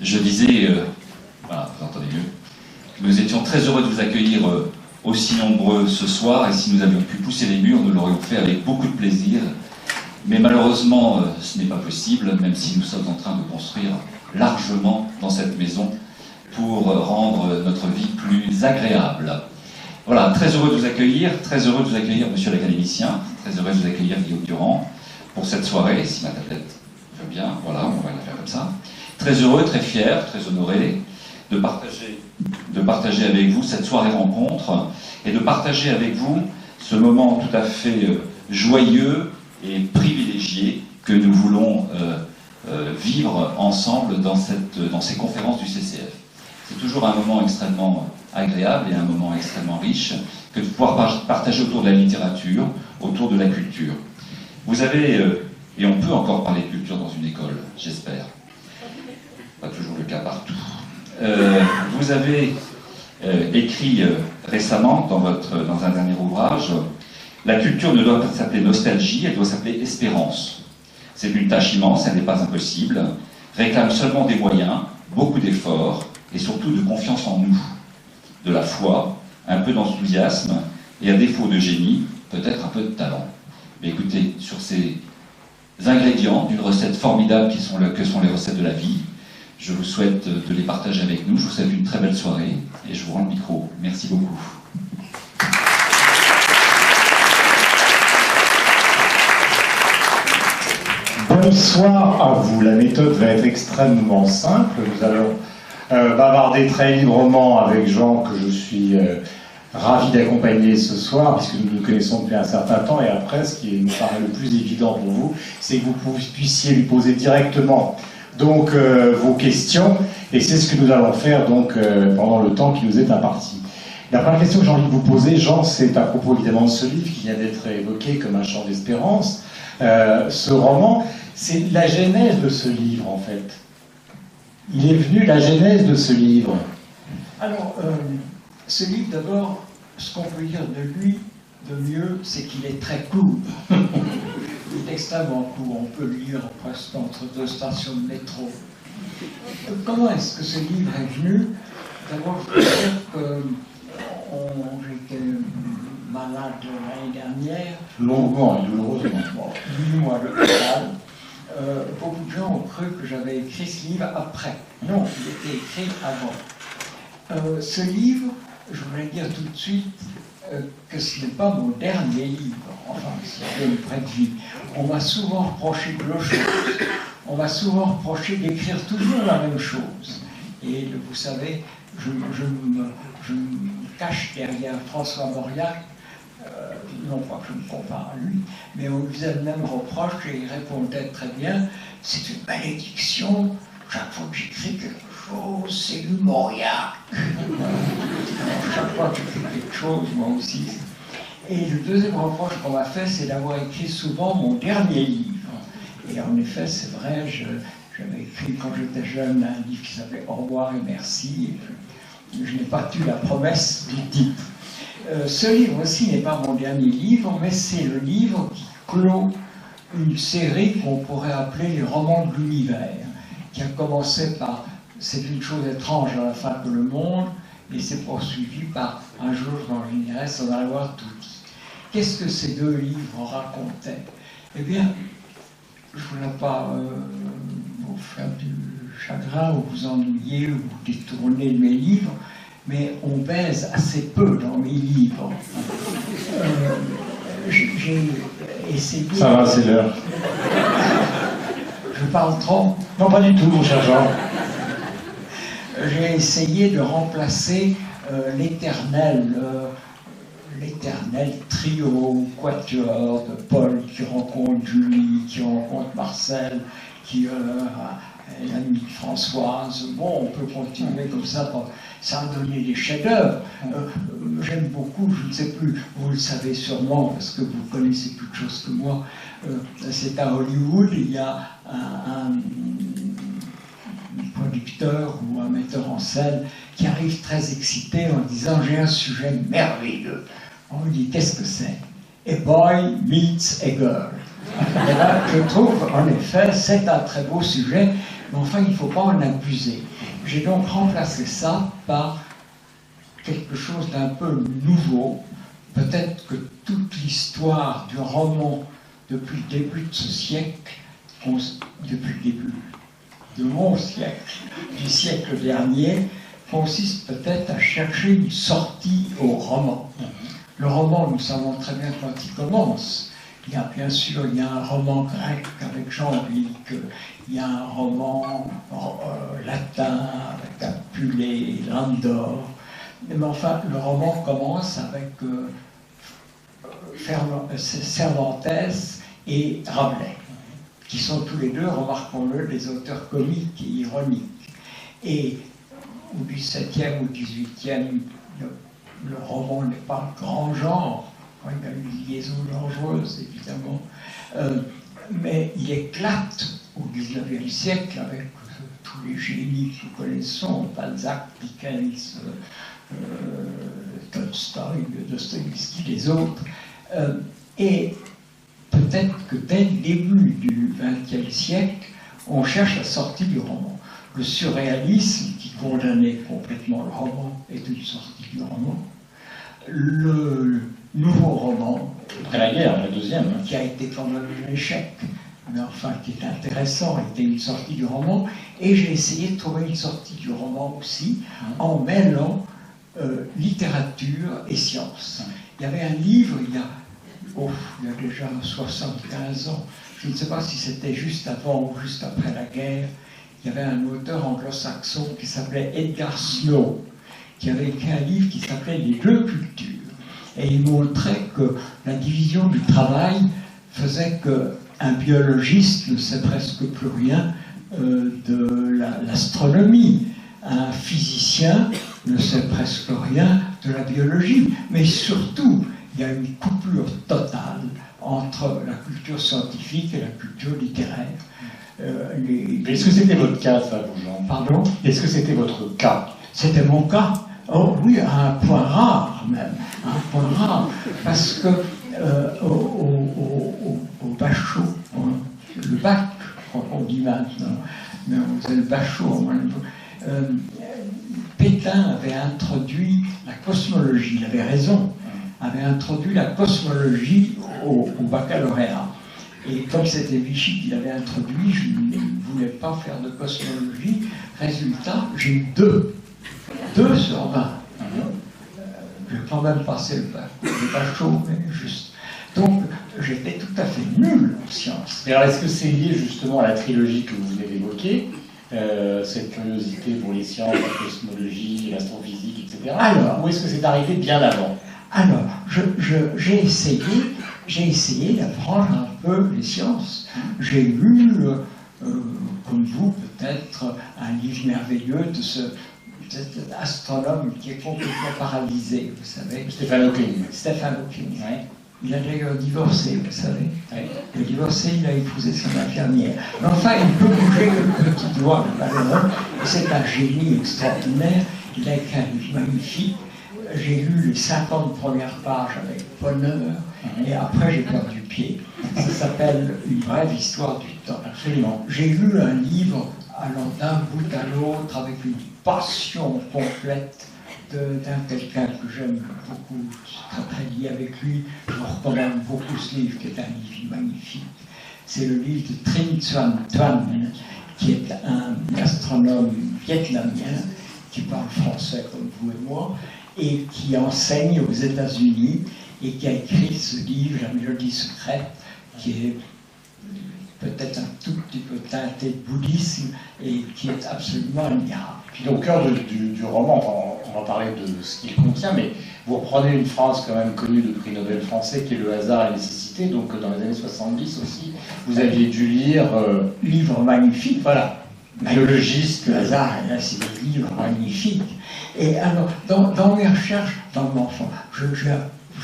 Je disais, voilà, vous entendez mieux, nous étions très heureux de vous accueillir aussi nombreux ce soir, et si nous avions pu pousser les murs, nous l'aurions fait avec beaucoup de plaisir. Mais malheureusement, ce n'est pas possible, même si nous sommes en train de construire largement dans cette maison pour rendre notre vie plus agréable. Voilà, très heureux de vous accueillir, monsieur l'académicien, très heureux de vous accueillir Guillaume Durand pour cette soirée, si ma tablette veut bien, voilà, on va la faire comme ça. Très heureux, très fier, très honoré de partager avec vous cette soirée rencontre et de partager avec vous ce moment tout à fait joyeux et privilégié que nous voulons vivre ensemble dans ces conférences du CCF. C'est toujours un moment extrêmement agréable et un moment extrêmement riche que de pouvoir partager autour de la littérature, autour de la culture. Vous avez, et on peut encore parler de culture dans une école, j'espère. Pas toujours le cas partout. Vous avez écrit récemment dans un dernier ouvrage, la culture ne doit pas s'appeler nostalgie, elle doit s'appeler espérance. C'est une tâche immense, elle n'est pas impossible, réclame seulement des moyens, beaucoup d'efforts et surtout de confiance en nous, de la foi, un peu d'enthousiasme et à défaut de génie, peut-être un peu de talent. Mais écoutez, sur ces ingrédients d'une recette formidable que sont les recettes de la vie, je vous souhaite de les partager avec nous. Je vous souhaite une très belle soirée et je vous rends le micro. Merci beaucoup. Bonsoir à vous. La méthode va être extrêmement simple. Nous allons bavarder très librement avec Jean, que je suis ravi d'accompagner ce soir, puisque nous nous connaissons depuis un certain temps. Et après, ce qui me paraît le plus évident pour vous, c'est que vous puissiez lui poser directement donc vos questions, et c'est ce que nous allons faire donc pendant le temps qui nous est imparti. La première question que j'ai envie de vous poser, Jean, c'est à propos évidemment de ce livre qui vient d'être évoqué comme un chant d'espérance. Ce roman, c'est la genèse de ce livre en fait. Il est venu la genèse de ce livre. Alors, ce livre d'abord, ce qu'on peut dire de lui de mieux, c'est qu'il est très court. Il est extrêmement court, on peut le lire presque entre deux stations de métro. Comment est-ce que ce livre est venu? D'abord, je peux dire que j'étais malade l'année dernière. Longuement et douloureusement. Bon, 8 mois à l'hôpital. Beaucoup de gens ont cru que j'avais écrit ce livre après. Non, il était écrit avant. Ce livre, je voulais dire tout de suite que ce n'est pas mon dernier livre, enfin, s'il y avait une vraie vie. On m'a souvent reproché de chose. On m'a souvent reproché d'écrire toujours la même chose. Et vous savez, je me cache derrière François Mauriac, non pas que je me compare à lui, mais on lui faisait le même reproche et il répondait très bien, c'est une malédiction, chaque fois que j'écris quelque chose, c'est du Mauriac. Chaque fois que j'écris quelque chose, moi aussi. Et le deuxième reproche qu'on m'a fait, c'est d'avoir écrit souvent mon dernier livre. Et en effet, c'est vrai, j'avais écrit quand j'étais jeune un livre qui s'appelait Au revoir et merci. Et je n'ai pas tenu la promesse du titre. Ce livre aussi n'est pas mon dernier livre, mais c'est le livre qui clôt une série qu'on pourrait appeler les romans de l'univers, qui a commencé par C'est une chose étrange à la fin que le monde, et c'est poursuivi par Un jour dans l'univers sans avoir tout dit. Qu'est-ce que ces deux livres racontaient? Eh bien, je ne voulais pas vous faire du chagrin ou vous ennuyer ou vous détourner de mes livres, mais on baise assez peu dans mes livres. J'ai essayé... Ça va, c'est l'heure. Je parle trop? Non, pas du tout, mon cher Jean. J'ai essayé de remplacer l'éternel trio, quatuor de Paul qui rencontre Julie, qui rencontre Marcel, qui est l'ami de Françoise. Bon, on peut continuer comme ça, ça a donné des chefs-d'œuvre. J'aime beaucoup, je ne sais plus, vous le savez sûrement, parce que vous connaissez plus de choses que moi, c'est à Hollywood, il y a un producteur acteur ou un metteur en scène qui arrive très excité en disant « j'ai un sujet merveilleux ». On lui dit « qu'est-ce que c'est ?»« A boy meets a girl ». Et là, je trouve, en effet, c'est un très beau sujet, mais enfin, il ne faut pas en abuser. J'ai donc remplacé ça par quelque chose d'un peu nouveau. Peut-être que toute l'histoire du roman depuis le début de ce siècle, depuis le début de mon siècle, du siècle dernier, consiste peut-être à chercher une sortie au roman. Le roman, nous savons très bien quand il commence. Il y a bien sûr, il y a un roman grec avec Jean-Luc, il y a un roman latin avec Apulée, Landor. Mais enfin, le roman commence avec Cervantes et Rabelais, qui sont tous les deux, remarquons-le, des auteurs comiques et ironiques. Et au XVIIe ou XVIIIe, le roman n'est pas le grand genre. Il y a une liaison dangereuse, évidemment, mais il éclate au XIXe siècle avec tous les génies que nous connaissons, Balzac, Dickens, Tolstoï, Dostoïevski, les autres. Et peut-être que dès le début du XXe siècle, on cherche la sortie du roman. Le surréalisme, qui condamnait complètement le roman, est une sortie du roman. Le nouveau roman, après la guerre, la deuxième, qui a été quand même un échec, mais enfin qui est intéressant, était une sortie du roman, et j'ai essayé de trouver une sortie du roman aussi, en mêlant littérature et science. Il y avait un livre, il y a déjà 75 ans, je ne sais pas si c'était juste avant ou juste après la guerre, il y avait un auteur anglo-saxon qui s'appelait Edgar Snow, qui avait écrit un livre qui s'appelait Les deux cultures. Et il montrait que la division du travail faisait qu'un biologiste ne sait presque plus rien de l'astronomie. Un physicien ne sait presque rien de la biologie. Mais surtout, il y a une coupure totale entre la culture scientifique et la culture littéraire. Est-ce que c'était votre cas, ça, vous, Jean ? Pardon ? Est-ce que c'était votre cas ? C'était mon cas. Oh oui, à un point rare même, à un point rare, parce que au Bachot, le bac, on dit maintenant, mais on faisait le Bachot, Pétain avait introduit la cosmologie, il avait raison, avait introduit la cosmologie au baccalauréat. Et comme c'était Vichy qui l'avait introduit, je ne voulais pas faire de cosmologie. Résultat, j'ai eu 2 sur 20. J'ai quand même passé le Bachot, mais juste. Donc, j'étais tout à fait nul en sciences. Et alors, est-ce que c'est lié justement à la trilogie que vous venez d'évoquer, cette curiosité pour les sciences, la cosmologie, l'astrophysique, etc. Alors, ou est-ce que c'est arrivé bien avant? Alors, j'ai essayé d'apprendre un peu les sciences. J'ai lu, comme vous peut-être, un livre merveilleux de cet astronome qui est complètement paralysé, vous savez. Stephen Hawking. Stephen Hawking, oui. Il a d'ailleurs divorcé, vous savez. Oui. Il a divorcé, il a épousé son infirmière. Mais enfin, il peut bouger le petit doigt, malheureux. C'est un génie extraordinaire. Il a écrit un livre magnifique. J'ai lu les 50 premières pages avec bonheur, et après j'ai perdu pied. Ça s'appelle Une brève histoire du temps. Absolument. J'ai lu un livre allant d'un bout à l'autre avec une passion complète d'un quelqu'un que j'aime beaucoup, je suis très très lié avec lui. Je vous recommande beaucoup ce livre, qui est un livre magnifique. C'est le livre de Trinh Xuan Tuan, qui est un astronome vietnamien qui parle français comme vous et moi, et qui enseigne aux États-Unis, et qui a écrit ce livre, La mélodie secrète, qui est peut-être un tout petit peu teinté de bouddhisme, et qui est absolument admirable. Puis au cœur du roman, on va parler de ce qu'il contient, mais vous reprenez une phrase quand même connue de prix Nobel français, qui est le hasard et la nécessité. Donc dans les années 70 aussi, vous aviez dû lire... Livre magnifique, voilà. Biologiste. Le hasard, là, c'est des livres magnifiques. Et alors, dans mes recherches,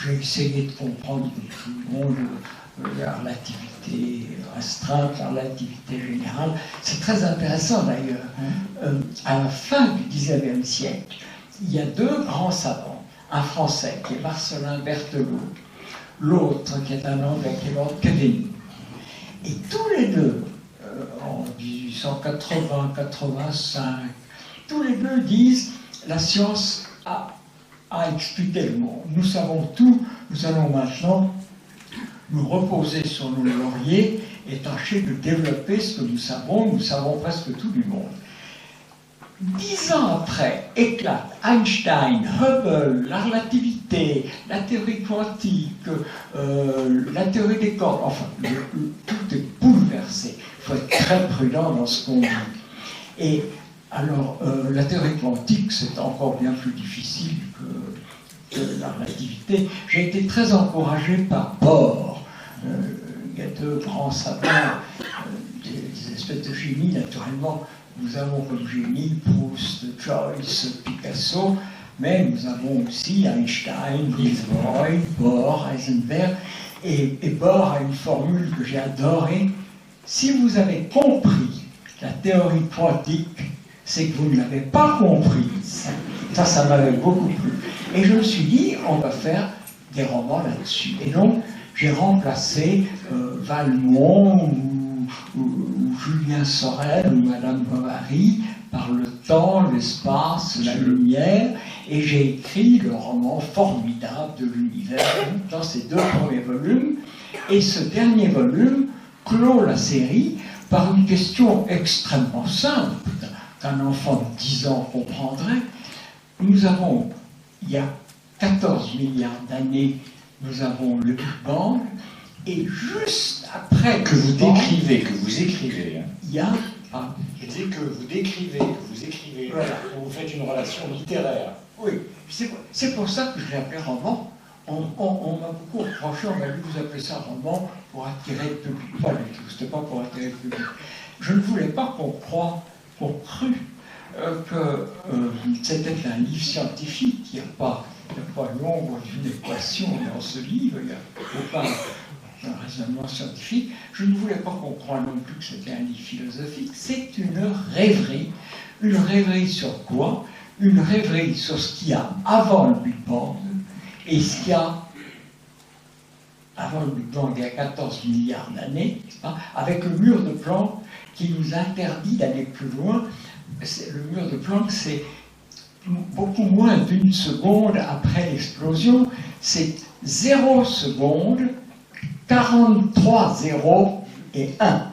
j'ai essayé de comprendre que tout le monde la relativité restreinte, la relativité générale. C'est très intéressant d'ailleurs. À la fin du XIXe siècle, il y a deux grands savants, un Français qui est Marcellin Berthelot, l'autre qui est un Anglais qui est Lord Kelvin. Et tous les deux, en 1880-85, tous les deux disent la science a expliqué le monde. Nous savons tout, nous allons maintenant nous reposer sur nos lauriers et tâcher de développer ce que nous savons presque tout du monde. 10 ans après, éclate Einstein, Hubble, la relativité, la théorie quantique, la théorie des cordes, enfin, tout est bouleversé. Il faut être très prudent dans ce qu'on dit. Et alors, la théorie quantique, c'est encore bien plus difficile que la relativité. J'ai été très encouragé par Bohr. Il y a deux grands savants, des espèces de génies, naturellement. Nous avons comme génie Proust, Joyce, Picasso, mais nous avons aussi Einstein, Niels Bohr, Heisenberg. Et Bohr a une formule que j'ai adorée. Si vous avez compris la théorie quantique, c'est que vous ne l'avez pas comprise. Ça m'avait beaucoup plu. Et je me suis dit, on va faire des romans là-dessus. Et donc, j'ai remplacé Valmont ou Julien Sorel ou Madame Bovary par le temps, l'espace, la lumière, et j'ai écrit le roman formidable de l'univers dans ces deux premiers volumes. Et ce dernier volume clôt la série par une question extrêmement simple qu'un enfant de 10 ans comprendrait. Nous avons, il y a 14 milliards d'années, nous avons le Big Bang, et juste après que vous décrivez, que vous écrivez. Hein. Il y a... Je dis que vous décrivez, voilà. Vous faites une relation littéraire. Oui, c'est pour ça que je l'ai appelé roman. On m'a beaucoup reproché, on m'a dit vous appelez ça roman pour attirer le public. Pas du tout, c'était pas pour attirer le public. Je ne voulais pas qu'on crût que c'était un livre scientifique. Il n'y a pas l'ombre d'une équation dans ce livre, il n'y a aucun raisonnement scientifique. Je ne voulais pas qu'on croie non plus que c'était un livre philosophique. C'est une rêverie. Une rêverie sur quoi? Une rêverie sur ce qu'il y a avant le Big Bang et ce qu'il y a avant le Big Bang il y a 14 milliards d'années, avec le mur de Planck qui nous interdit d'aller plus loin. Le mur de Planck, c'est beaucoup moins d'une seconde après l'explosion. C'est 0 seconde, 43 0 et 1.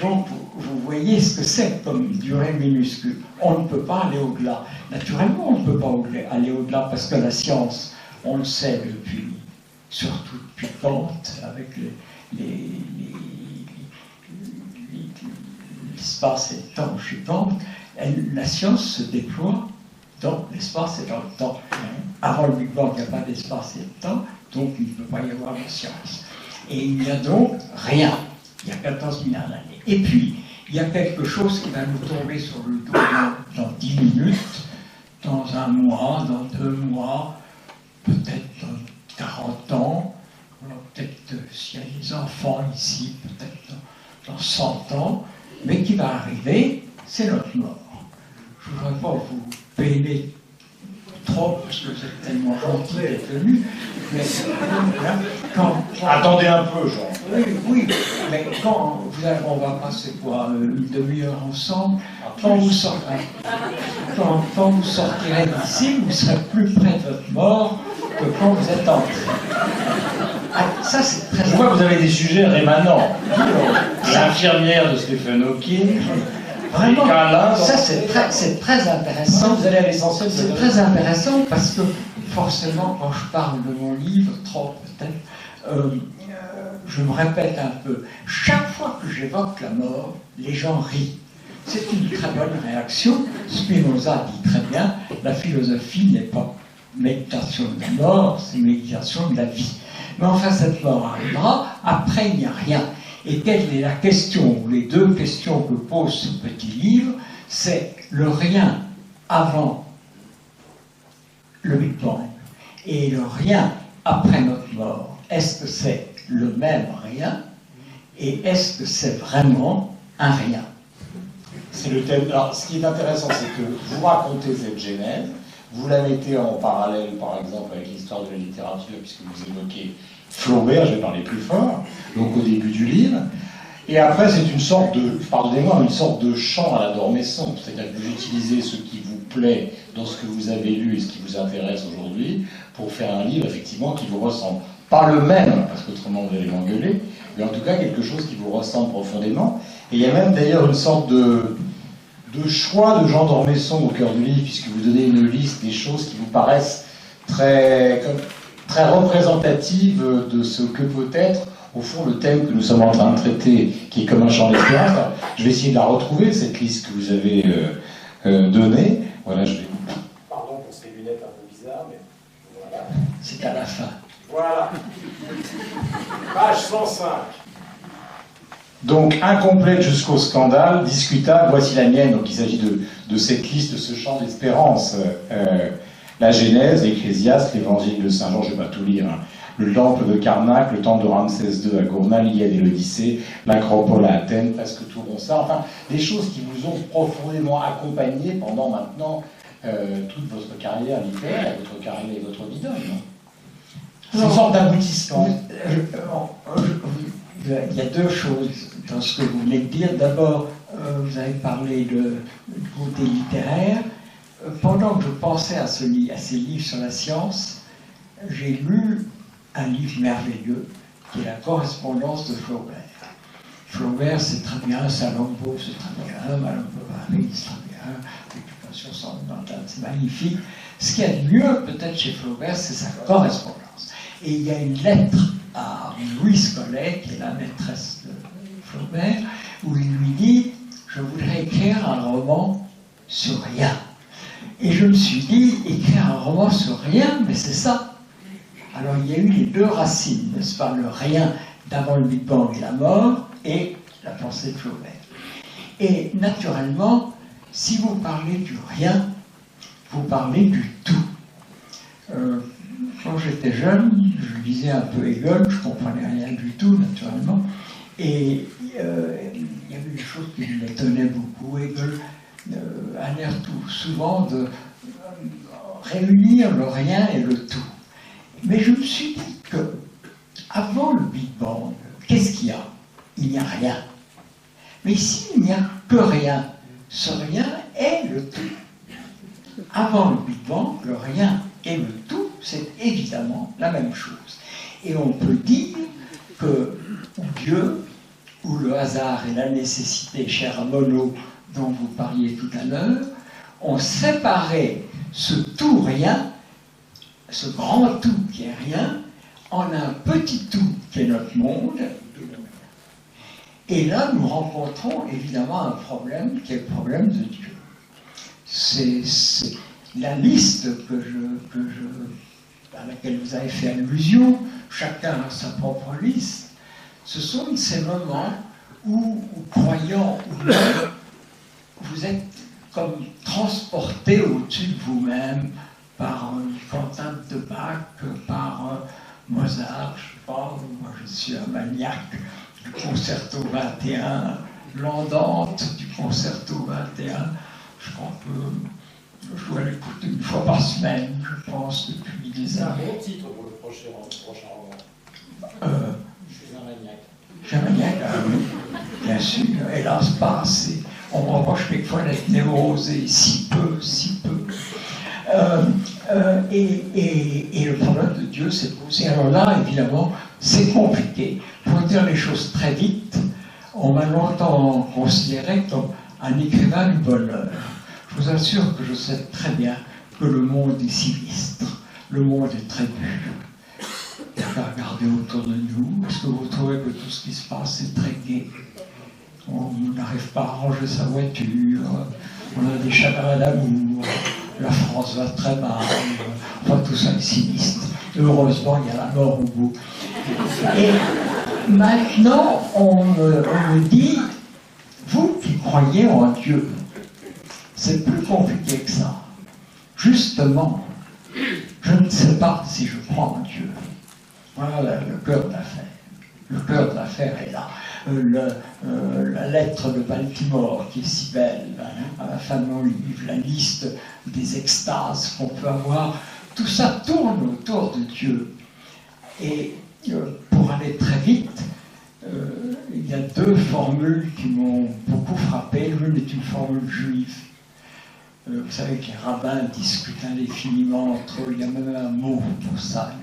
Donc, vous voyez ce que c'est comme durée minuscule. On ne peut pas aller au-delà. Naturellement, on ne peut pas aller au-delà parce que la science, on le sait depuis, surtout depuis Kant, avec l'espace et le temps chez Kant, la science se déploie dans l'espace et dans le temps. Avant le Big Bang, il n'y a pas d'espace et de temps, donc il ne peut pas y avoir de science. Et il n'y a donc rien. Il y a 14 milliards d'années. Et puis, il y a quelque chose qui va nous tomber sur le dos dans 10 minutes, dans un mois, dans 2 mois, peut-être dans 40 ans, peut-être s'il y a des enfants ici, peut-être dans 100 ans, mais qui va arriver, c'est notre mort. Je ne voudrais pas vous peiner trop, parce que vous êtes tellement gentil d'être venu, mais attendez un peu, Jean. Oui, mais quand on va passer quoi, une demi-heure ensemble, quand vous sortirez d'ici, vous serez plus près de votre mort que quand vous êtes entré. Ça, c'est très. Je vois que vous avez des sujets rémanents. L'infirmière de Stephen Hawking. Vraiment, ça c'est très intéressant. Vous allez à l'essentiel. C'est très intéressant parce que forcément, quand je parle de mon livre, trop peut-être, je me répète un peu. Chaque fois que j'évoque la mort, les gens rient. C'est une très bonne réaction. Spinoza dit très bien, la philosophie n'est pas méditation de la mort, c'est méditation de la vie. Mais enfin, cette mort arrivera, après il n'y a rien. Et quelle est la question, ou les deux questions que pose ce petit livre, c'est le rien avant le Big Bang et le rien après notre mort. Est-ce que c'est le même rien? Et est-ce que c'est vraiment un rien? C'est le thème. Alors, ce qui est intéressant, c'est que vous racontez cette genèse, vous la mettez en parallèle, par exemple, avec l'histoire de la littérature, puisque vous évoquez Flaubert, je vais parler plus fort, donc au début du livre. Et après, c'est une sorte de, pardonnez-moi, une sorte de chant à la Dormesson, c'est-à-dire que vous utilisez ce qui vous plaît dans ce que vous avez lu et ce qui vous intéresse aujourd'hui pour faire un livre, effectivement, qui vous ressemble. Pas le même, parce qu'autrement vous allez m'engueuler, mais en tout cas quelque chose qui vous ressemble profondément. Et il y a même d'ailleurs une sorte de choix de Jean d'Ormesson au cœur du livre, puisque vous donnez une liste des choses qui vous paraissent très représentatives de ce que peut être, au fond, le thème que nous sommes en train de traiter, qui est comme un champ d'espérance. Je vais essayer de la retrouver, cette liste que vous avez donnée. Voilà, je vais... Pardon pour ces lunettes un peu bizarres, mais voilà. C'est à la fin. Voilà. Page 105. Donc, incomplète jusqu'au scandale, discutable, voici la mienne. Donc, il s'agit de cette liste, de ce champ d'espérance. La Genèse, l'Ecclésiaste, l'Évangile de Saint Jean, je ne vais pas tout lire. Hein. Le temple de Karnak, le temple de Ramsès II à Gourna, l'Iliade et l'Odyssée, l'Acropole à Athènes, presque tout ça. Enfin, des choses qui vous ont profondément accompagné pendant maintenant toute votre carrière littéraire, votre carrière et votre vie d'homme. C'est une sorte d'aboutissement. Il y a deux choses dans ce que vous venez de dire. D'abord, vous avez parlé du côté littéraire. Pendant que je pensais à ces livres sur la science, j'ai lu un livre merveilleux qui est la correspondance de Flaubert. Flaubert, c'est très bien, Salammbô, c'est très bien, Madame Bovary, c'est très bien, l'Occupation sentimentale, c'est magnifique. Ce qu'il y a de mieux, peut-être, chez Flaubert, c'est sa correspondance. Et il y a une lettre à Louise Collet, qui est la maîtresse de Flaubert, où il lui dit « Je voudrais écrire un roman sur rien ». Et je me suis dit, écrire un roman sur rien, mais c'est ça. Alors il y a eu les deux racines, n'est-ce pas? Le rien d'avant le Big Bang et la mort, et la pensée de Flaubert. Et naturellement, si vous parlez du rien, vous parlez du tout. Quand j'étais jeune, je lisais un peu Hegel, je ne comprenais rien du tout, naturellement, et il y avait des choses qui m'étonnaient beaucoup. Hegel a l'air souvent de réunir le rien et le tout. Mais je me suis dit que, avant le Big Bang, qu'est-ce qu'il y a? Il n'y a rien. Mais ici, il n'y a que rien. Ce rien est le tout. Avant le Big Bang, le rien et le tout, c'est évidemment la même chose. Et on peut dire que Dieu, ou le hasard et la nécessité, cher Monod, dont vous parliez tout à l'heure, ont séparé ce tout rien, ce grand tout qui est rien, en un petit tout qui est notre monde. Et là, nous rencontrons évidemment un problème qui est le problème de Dieu. C'est la liste à laquelle vous avez fait allusion, chacun a sa propre liste. Ce sont ces moments où, croyant ou non, vous êtes comme transporté au-dessus de vous-même par une cantate de Bach, par Mozart, je sais pas, moi je suis un maniaque du concerto 21, l'andante du concerto 21, je crois que je dois l'écouter une fois par semaine, je pense, depuis des années. C'est un bon titre pour le prochain roman. Je suis un maniaque. Je suis un maniaque, bien sûr, hélas pas assez. On me reproche quelquefois d'être névrosé, si peu. Et le problème de Dieu s'est posé. Alors là, évidemment, c'est compliqué. Pour dire les choses très vite, on m'a longtemps considéré comme un écrivain du bonheur. Je vous assure que je sais très bien que le monde est sinistre, le monde est très dur. Il faut regarder autour de nous. Est-ce que vous trouvez que tout ce qui se passe est très gai? On n'arrive pas à ranger sa voiture, on a des chagrins d'amour, la France va très mal, enfin tout ça est sinistre. Heureusement, il y a la mort au bout. Et maintenant, on me dit, vous qui croyez en Dieu, c'est plus compliqué que ça. Justement, je ne sais pas si je crois en Dieu. Voilà le cœur de l'affaire. le cœur de l'affaire est là. La lettre de Baltimore, qui est si belle, à la fin de mon livre, la liste des extases qu'on peut avoir, tout ça tourne autour de Dieu. Et pour aller très vite, il y a deux formules qui m'ont beaucoup frappé. L'une est une formule juive. Vous savez que les rabbins discutent indéfiniment entre eux. Il y a même un mot pour ça,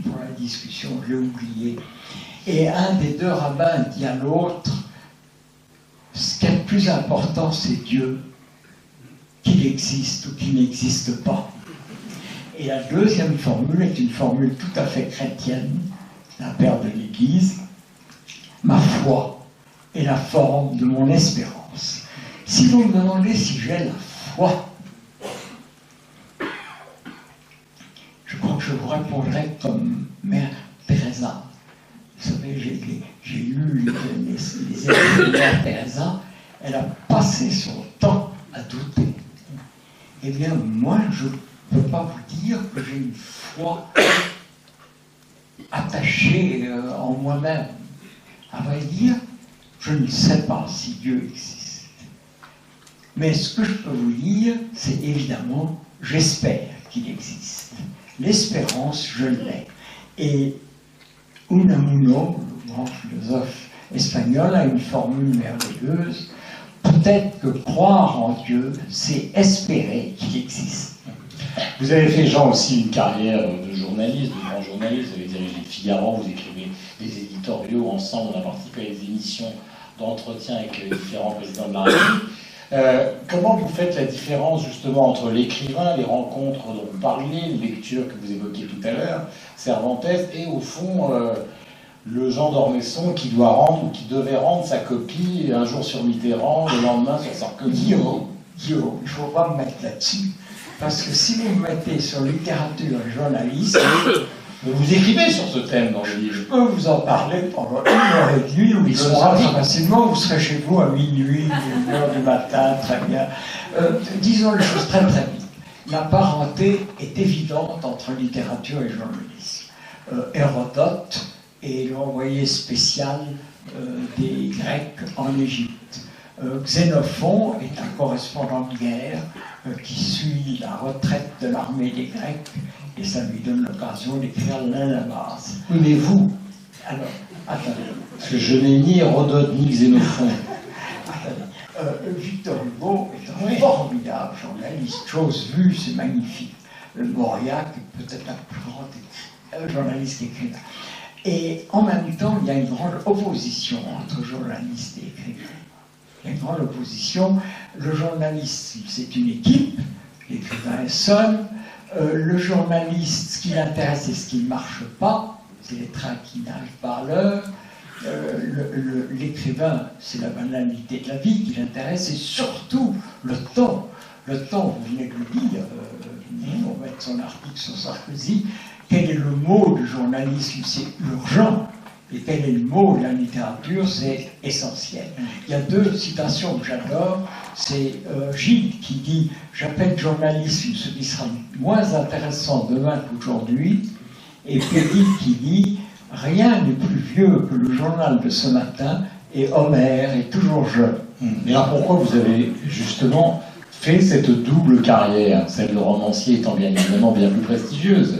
pour la discussion, je l'ai oublié. Et un des deux rabbins dit à l'autre, ce qui est le plus important, c'est Dieu, qu'il existe ou qu'il n'existe pas. Et la deuxième formule est une formule tout à fait chrétienne, d'un père de l'Église. Ma foi est la forme de mon espérance. Si vous me demandez si j'ai la foi, je crois que je vous répondrai comme Mère Teresa. Vous savez, j'ai lu les écrits de Mère Teresa, elle a passé son temps à douter. Eh bien, moi, je ne peux pas vous dire que j'ai une foi attachée en moi-même. À vrai dire, je ne sais pas si Dieu existe. Mais ce que je peux vous dire, c'est évidemment, j'espère qu'il existe. L'espérance, je l'ai. Et Unamuno, le grand philosophe espagnol, a une formule merveilleuse. Peut-être que croire en Dieu, c'est espérer qu'il existe. Vous avez fait, Jean, aussi une carrière de journaliste, de grand journaliste. Vous avez dirigé le Figaro, vous écrivez des éditoriaux ensemble, on a participé à des émissions d'entretien avec les différents présidents de la République. Comment vous faites la différence justement entre l'écrivain, les rencontres dont vous parliez, les lectures que vous évoquiez tout à l'heure, Cervantes, et au fond le Jean d'Ormesson qui doit rendre ou qui devait rendre sa copie un jour sur Mitterrand, le lendemain sur Sarkozy? Il ne faut pas me mettre là-dessus, parce que si vous me mettez sur littérature et journalisme, vous écrivez sur ce thème dans le livre. Je peux vous en parler pendant 1h30 ou 2 heures très facilement. Vous serez chez vous à minuit, 1h du matin, très bien. Disons les choses très très vite. La parenté est évidente entre littérature et journalisme. Hérodote est l'envoyé spécial des Grecs en Égypte. Xénophon est un correspondant de guerre qui suit la retraite de l'armée des Grecs. Et ça lui donne l'occasion d'écrire l'Anabase. Oui, mais vous, alors, attendez. parce que je n'ai ni Hérodote ni Xénophon. Attendez. Victor Hugo est un formidable journaliste. Chose vue, c'est magnifique. Mauriac est peut-être un plus grand journaliste écrivain. Et en même temps, il y a une grande opposition entre journaliste et écrivain. Il y a une grande opposition. Le journaliste, c'est une équipe. L'écrivain est seul. Le journaliste, ce qui l'intéresse, c'est ce qui ne marche pas, c'est les trains qui n'arrivent pas à l'heure. L'écrivain, c'est la banalité de la vie qui l'intéresse, et surtout le temps. Le temps, vous venez de le dire, on va mettre son article sur Sarkozy. Quel est le mot du journalisme? C'est urgent. Et quel est le mot de la littérature? C'est essentiel. Il y a deux citations que j'adore. C'est Gilles qui dit « J'appelle journalisme ce qui sera moins intéressant demain qu'aujourd'hui ». Et Pédille qui dit « Rien n'est plus vieux que le journal de ce matin et Homère est toujours jeune ». Mais alors pourquoi vous avez justement fait cette double carrière, celle de romancier étant bien évidemment bien plus prestigieuse?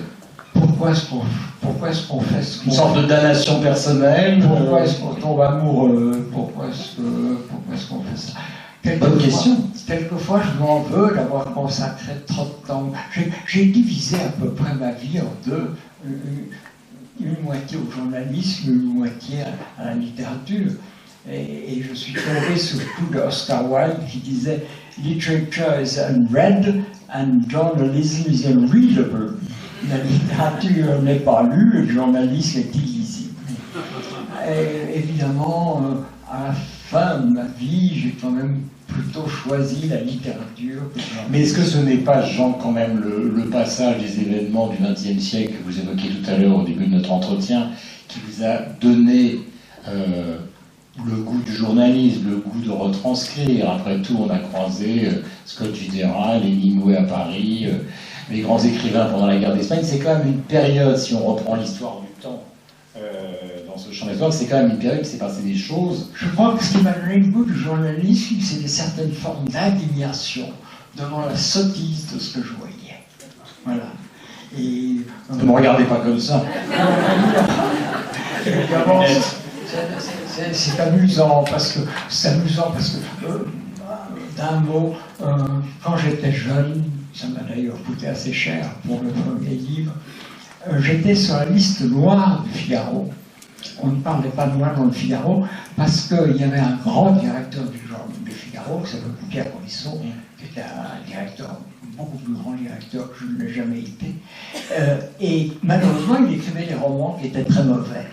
Pourquoi est-ce qu'on fait ce qu'on fait? Une sorte de damnation personnelle? Pourquoi est-ce qu'on tombe amoureux? Pourquoi est-ce qu'on fait ça? Bonne question. Quelquefois, je m'en veux d'avoir consacré trop de temps. J'ai divisé à peu près ma vie en deux. Une moitié au journalisme, une moitié à la littérature. Et je suis tombé sous le coup d'Oscar Wilde qui disait « Literature is unread and journalism is unreadable ». La littérature n'est pas lue, le journalisme est illisible. Et évidemment, à la fin de ma vie, j'ai quand même plutôt choisi la littérature. Mais est-ce que ce n'est pas, Jean, quand même le passage des événements du XXe siècle que vous évoquiez tout à l'heure au début de notre entretien, qui vous a donné le goût du journalisme, le goût de retranscrire? Après tout, on a croisé Scott Fitzgerald, Hemingway à Paris, les grands écrivains pendant la guerre d'Espagne. C'est quand même une période, si on reprend l'histoire du temps, dans ce champ d'histoire. C'est quand même une période où il s'est passé des choses. Je crois que ce qui m'a donné le goût du journalisme, c'est une certaine forme d'indignation devant la sottise de ce que je voyais. Voilà. Et Ne me regardez pas comme ça. évidemment, c'est amusant parce que d'un mot, quand j'étais jeune, ça m'a d'ailleurs coûté assez cher pour le premier livre, j'étais sur la liste noire du Figaro. On ne parlait pas de moi dans le Figaro parce qu'il y avait un grand directeur du Figaro qui s'appelait Pierre Polisson, qui était un directeur, beaucoup plus grand directeur que je ne l'ai jamais été. Et malheureusement, il écrivait des romans qui étaient très mauvais.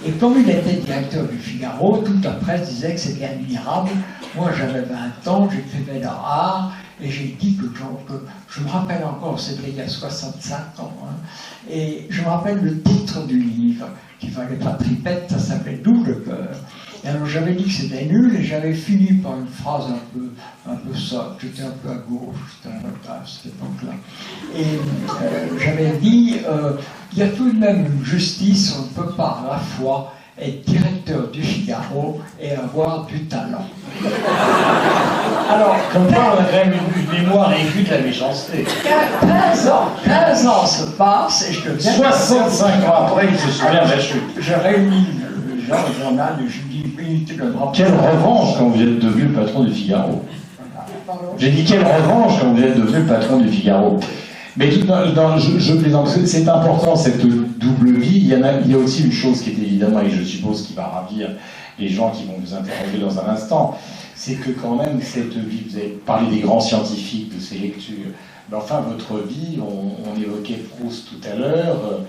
Et comme il était directeur du Figaro, toute la presse disait que c'était admirable. Moi, j'avais 20 ans, j'écrivais dans Art, et j'ai dit que je me rappelle encore, c'était il y a 65 ans, hein, et je me rappelle le titre du livre, qui valait pas tripette, ça s'appelait Double Cœur. Et alors j'avais dit que c'était nul, et j'avais fini par une phrase un peu sotte, j'étais un peu à gauche, c'était un peu à cette époque-là. Et j'avais dit, il y a tout de même une justice, on ne peut pas à la fois être directeur du Figaro et avoir du talent. Alors, Comme quoi, on a quand même une mémoire aiguë de la méchanceté. 15 ans se passent et je deviens... 65 ans après, il se souvient de la chute. Je réunis le journal et je dis, oui, tu le grand... Quelle revanche quand vous êtes devenu le patron du Figaro. J'ai dit quelle revanche quand vous êtes devenu le patron du Figaro. Mais je plaisante, c'est important cette double vie. Il y a aussi une chose qui est évidemment, et je suppose qui va ravir les gens qui vont vous interroger dans un instant, c'est que quand même cette vie, vous avez parlé des grands scientifiques, de ces lectures, mais enfin votre vie, on évoquait Proust tout à l'heure,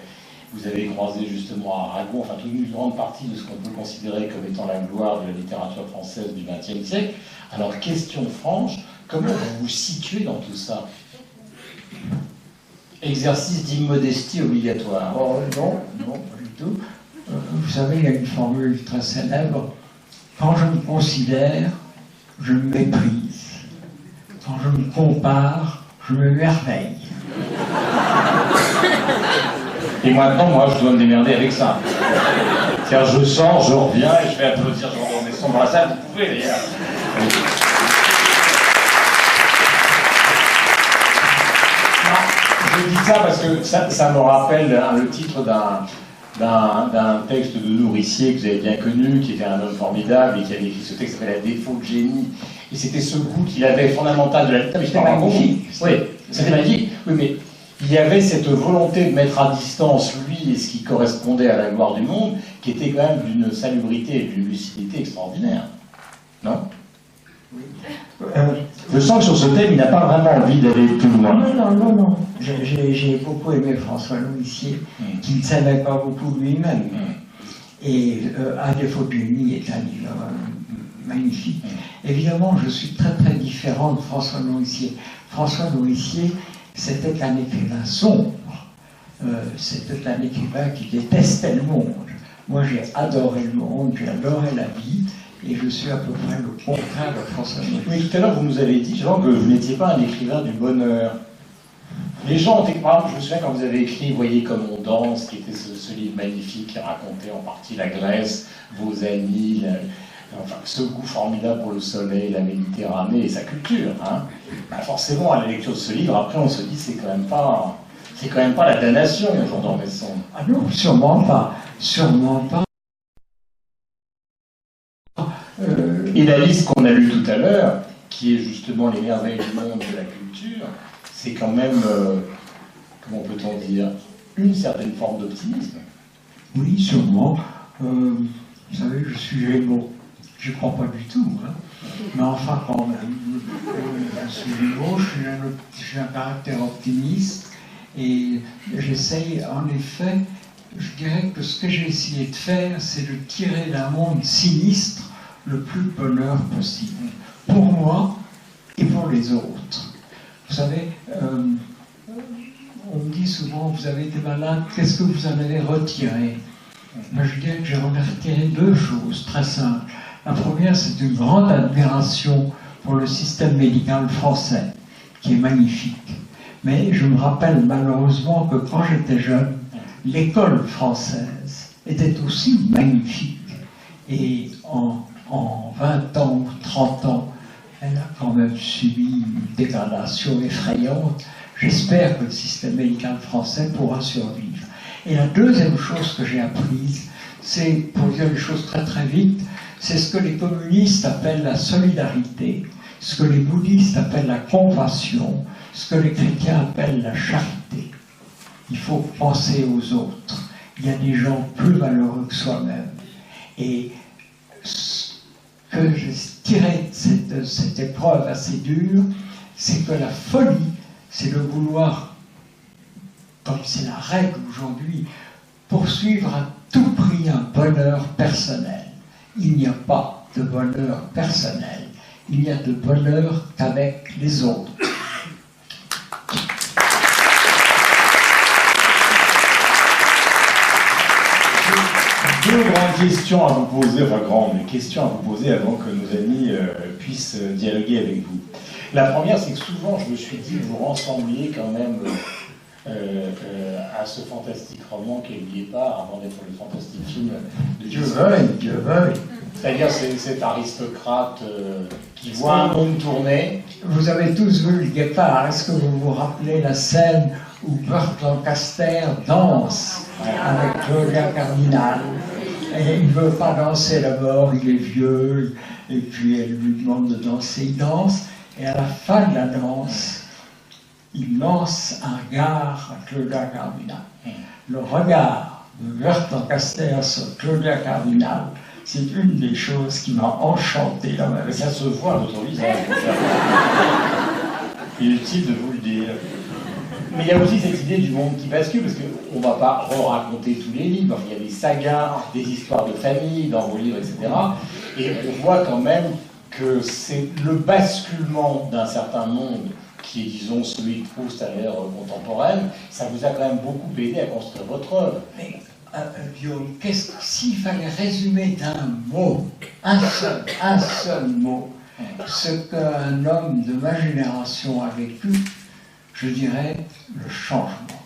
vous avez croisé justement Aragon, enfin toute une grande partie de ce qu'on peut considérer comme étant la gloire de la littérature française du XXe siècle. Alors question franche, comment vous vous situez dans tout ça ? Exercice d'immodestie obligatoire. Oh, non, pas du tout. Vous savez, il y a une formule très célèbre. Quand je me considère, je me méprise. Quand je me compare, je me merveille. Et maintenant, moi, je dois me démerder avec ça. Car je sors, je reviens et je vais applaudir Jean d'Ormesson dans la salle. Vous pouvez d'ailleurs. Je dis ça parce que ça me rappelle le titre d'un texte de Nourricier que vous avez bien connu, qui était un homme formidable et qui avait écrit ce texte qui s'appelait La défaut de génie. Et c'était ce goût qu'il avait fondamental de la littérature. C'était magnifique. Oui, c'était magnifique. Oui, mais il y avait cette volonté de mettre à distance lui et ce qui correspondait à la gloire du monde, qui était quand même d'une salubrité et d'une lucidité extraordinaire. Non ? Oui. Je sens que sur ce thème, il n'a pas vraiment envie d'aller plus loin. Non. J'ai beaucoup aimé François Nourricier, qui ne savait pas beaucoup lui-même. Et À défaut de génie est un livre magnifique. Évidemment, je suis très très différent de François Nourricier. François Nourricier, c'était un écrivain sombre. C'était un écrivain qui détestait le monde. Moi, j'ai adoré le monde, j'ai adoré la vie. Et je suis à peu près le contraire de François Nourricier. Oui, tout à l'heure, vous nous avez dit, Jean, que vous n'étiez pas un écrivain du bonheur. Les gens ont été... Par exemple, je me souviens quand vous avez écrit « Voyez comme on danse », qui était ce livre magnifique qui racontait en partie la Grèce, vos amis, enfin, ce goût formidable pour le soleil, la Méditerranée et sa culture. Hein. Ben, forcément, à la lecture de ce livre, après, on se dit c'est quand même pas la damnation, Jean d'Ormesson. Ah non, sûrement pas. Sûrement pas. Et la liste qu'on a lue tout à l'heure, qui est justement les merveilles du monde de la culture, c'est quand même, comment peut-on dire, une certaine forme d'optimisme. Oui, sûrement. Vous savez, je suis Gémeaux. Je ne crois pas du tout, hein. Mais enfin quand même. Je suis Gémeaux, je suis un caractère optimiste et j'essaye, en effet, je dirais que ce que j'ai essayé de faire, c'est de tirer d'un monde sinistre le plus de bonheur possible, pour moi et pour les autres. Vous savez, on me dit souvent, vous avez été malade, qu'est-ce que vous en avez retiré? Moi, je dirais que j'en ai retiré deux choses très simples. La première, c'est une grande admiration pour le système médical français, qui est magnifique. Mais je me rappelle malheureusement que quand j'étais jeune, l'école française était aussi magnifique. Et en 20 ans ou 30 ans, elle a quand même subi une dégradation effrayante. J'espère que le système médical français pourra survivre. Et la deuxième chose que j'ai apprise, c'est, pour dire les choses très très vite, c'est ce que les communistes appellent la solidarité, ce que les bouddhistes appellent la compassion, ce que les chrétiens appellent la charité. Il faut penser aux autres. Il y a des gens plus malheureux que soi-même. Et ce que j'ai tiré de cette épreuve assez dure, c'est que la folie, c'est de vouloir, comme c'est la règle aujourd'hui, poursuivre à tout prix un bonheur personnel. Il n'y a pas de bonheur personnel, il n'y a de bonheur qu'avec les autres. Deux grandes questions à vous poser, enfin grandes questions à vous poser avant que nos amis puissent dialoguer avec vous. La première, c'est que souvent je me suis dit que vous ressembliez quand même à ce fantastique roman qu'est Le Guépard, avant d'être le fantastique film de Dieu veuille, Dieu veuille. C'est-à-dire cet aristocrate qui voit un monde tourner. Vous avez tous vu Le Guépard. Est-ce que vous vous rappelez la scène où Burt Lancaster danse avec Claudia Cardinal? Et il ne veut pas danser d'abord, il est vieux, et puis elle lui demande de danser, il danse, et à la fin de la danse, il lance un regard à Claudia Cardinal. Le regard de Burt Lancaster sur Claudia Cardinal, c'est une des choses qui m'a enchanté dans ma Mais vie. ça se voit à votre visage. Inutile de vous le dire. Mais il y a aussi cette idée du monde qui bascule, parce qu'on ne va pas raconter tous les livres. Il y a des sagas, des histoires de famille dans vos livres, etc. Et on voit quand même que c'est le basculement d'un certain monde qui est, disons, celui de Proust à l'ère contemporaine. Ça vous a quand même beaucoup aidé à construire votre œuvre. Mais, Guillaume, s'il fallait résumer d'un mot, un seul mot, ce qu'un homme de ma génération a vécu, je dirais le changement.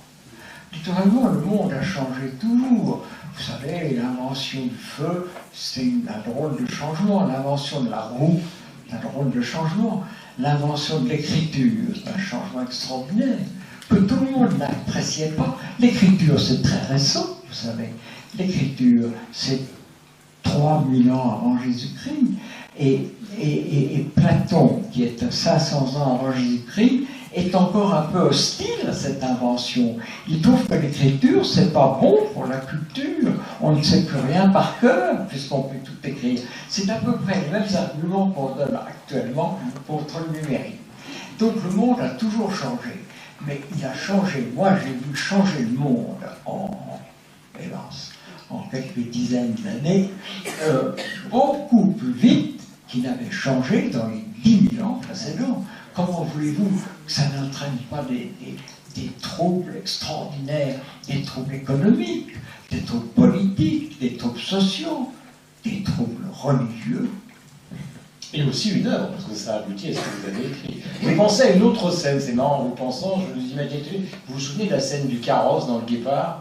Naturellement, le monde a changé toujours. Vous savez, l'invention du feu, c'est un drôle de changement. L'invention de la roue, c'est un drôle de changement. L'invention de l'écriture, c'est un changement extraordinaire, que tout le monde n'appréciait pas. L'écriture, c'est très récent, vous savez. L'écriture, c'est 3000 ans avant Jésus-Christ. Et Platon, qui est 500 ans avant Jésus-Christ, est encore un peu hostile à cette invention. Il trouve que l'écriture, c'est pas bon pour la culture. On ne sait plus rien par cœur, puisqu'on peut tout écrire. C'est à peu près les mêmes arguments qu'on donne actuellement contre le numérique. Donc le monde a toujours changé. Mais il a changé. Moi, j'ai vu changer le monde hélas, en quelques dizaines d'années, beaucoup plus vite qu'il n'avait changé dans les 10 000 ans précédents. Comment voulez-vous que ça n'entraîne pas des troubles extraordinaires, des troubles économiques, des troubles politiques, des troubles sociaux, des troubles religieux? Et aussi une œuvre, parce que ça aboutit à ce que vous avez écrit. Vous pensez à une autre scène, c'est marrant, en vous pensant, je vous imagine, vous vous souvenez de la scène du carrosse dans Le Guépard,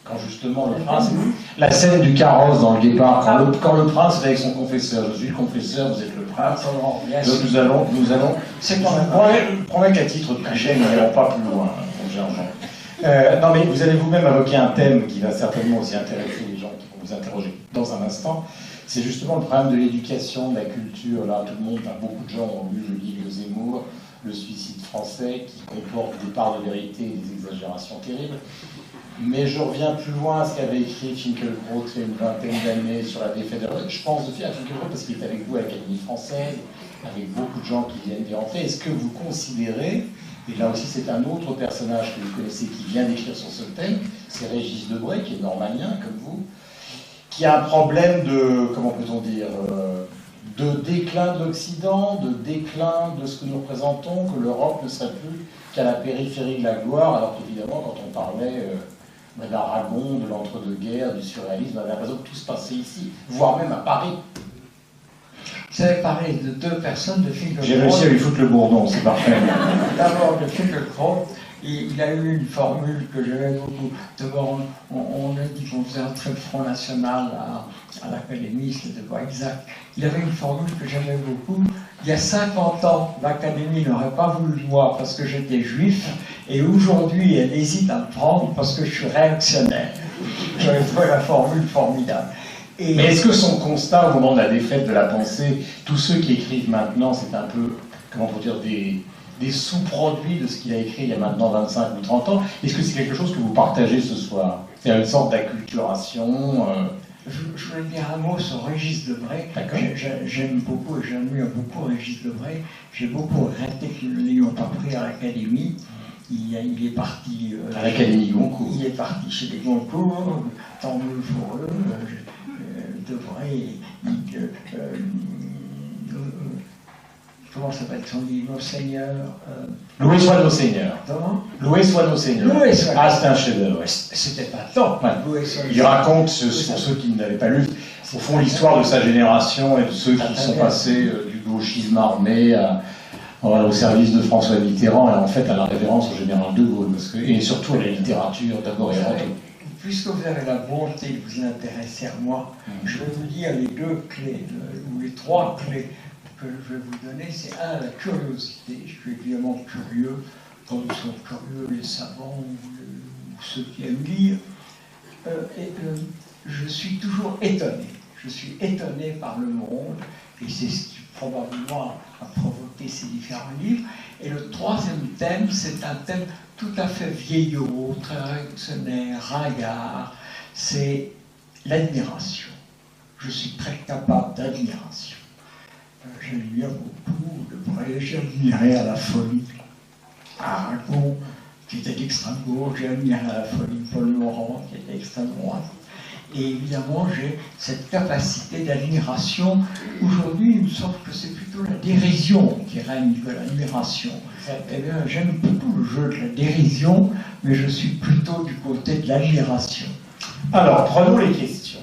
quand justement le prince... La scène du carrosse dans Le Guépard, quand le prince est avec son confesseur. Je suis le confesseur, vous êtes le prince. Donc nous allons... C'est quand même... Je promets qu'à titre de cliché, nous n'irons pas plus loin, mon cher Jean. Non mais vous allez vous-même évoquer un thème qui va certainement aussi intéresser les gens qui vont vous interroger dans un instant. C'est justement le problème de l'éducation, de la culture. Là, tout le monde, beaucoup de gens ont lu le livre de Zemmour, Le suicide français, qui comporte des parts de vérité et des exagérations terribles. Mais je reviens plus loin à ce qu'avait écrit Finkielkraut il y a une vingtaine d'années sur la défaite de la... Je pense aussi à Finkielkraut parce qu'il est avec vous à l'Académie française, avec beaucoup de gens qui viennent d'y rentrer. Est-ce que vous considérez, et là aussi c'est un autre personnage que vous connaissez qui vient d'écrire sur ce thème, c'est Régis Debray, qui est normalien comme vous, qui a un problème de, comment peut-on dire, de déclin de l'Occident, de déclin de ce que nous représentons, que l'Europe ne serait plus qu'à la périphérie de la gloire, alors qu'évidemment, quand on parlait d'Aragon, de l'entre-deux-guerres, du surréalisme, on avait l'impression que tout se passait ici, voire même à Paris. Vous avez parlé de deux personnes de Finkielkraut. J'ai réussi à lui foutre le bourdon, c'est parfait. D'abord de Finkielkraut, Et il a eu une formule que j'aimais beaucoup. D'abord, on a dit qu'on faisait entrer le Front National à l'Académie, c'était pas exact. Il avait une formule que j'aimais beaucoup. Il y a 50 ans, l'Académie n'aurait pas voulu de moi parce que j'étais juif, et aujourd'hui, elle hésite à me prendre parce que je suis réactionnaire. J'avais trouvé la formule formidable. Mais est-ce que son constat au moment de la défaite de la pensée, tous ceux qui écrivent maintenant, c'est un peu, comment pour dire, des sous-produits de ce qu'il a écrit il y a maintenant 25 ou 30 ans? Est-ce que c'est quelque chose que vous partagez ce soir? C'est une sorte d'acculturation Je voulais dire un mot sur Régis Debray. J'aime beaucoup et j'admire beaucoup Régis Debray. J'ai beaucoup regretté qu'ils ne l'ayons pas pris à l'Académie. Il est parti à l'Académie Goncourt. Il est parti chez les Goncourt, tant mieux pour eux. Debray, comment s'appelle son livre, Monseigneur Loué soit nos seigneurs. Comment? Loué soit nos seigneurs. Loué soit. Ah, c'est un chef-d'œuvre. Ouais. C'était pas tant. Ouais. Il raconte, pour ceux qui ne l'avaient pas lu, au fond l'histoire de sa génération et de ceux qui sont passés du gauchisme armé au service de François Mitterrand et en fait à la révérence au général de Gaulle, et surtout à la littérature d'abord et avant tout. Puisque vous avez la bonté de vous intéresser à moi, je vais vous dire les deux clés, ou les trois clés que je vais vous donner. C'est un, la curiosité. Je suis évidemment curieux, comme sont curieux les savants ou ceux qui aiment lire. Je suis toujours étonné. Je suis étonné par le monde, et c'est ce qui probablement a provoqué ces différents livres. Et le troisième thème, c'est un thème tout à fait vieillot, très réactionnaire, ringard, c'est l'admiration. Je suis très capable d'admiration. J'admire beaucoup Debray, j'ai admiré à la folie Aragon, qui était d'extrême gauche, j'ai admiré à la folie Paul Laurent, qui était d'extrême droite. Et évidemment, j'ai cette capacité d'admiration. Aujourd'hui, il me semble que c'est plutôt la dérision qui règne que l'admiration. Eh bien, j'aime beaucoup le jeu de la dérision, mais je suis plutôt du côté de l'admiration. Alors, prenons les questions.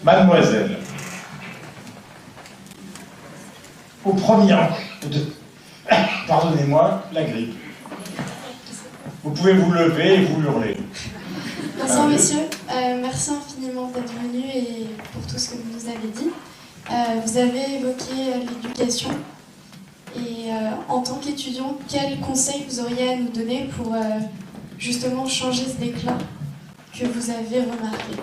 Mademoiselle, au premier rang de... Pardonnez-moi, la grippe. Vous pouvez vous lever et vous hurler. Bonsoir messieurs, merci infiniment d'être venus et pour tout ce que vous nous avez dit. Vous avez évoqué l'éducation et en tant qu'étudiant, quels conseils vous auriez à nous donner pour justement changer ce déclin que vous avez remarqué?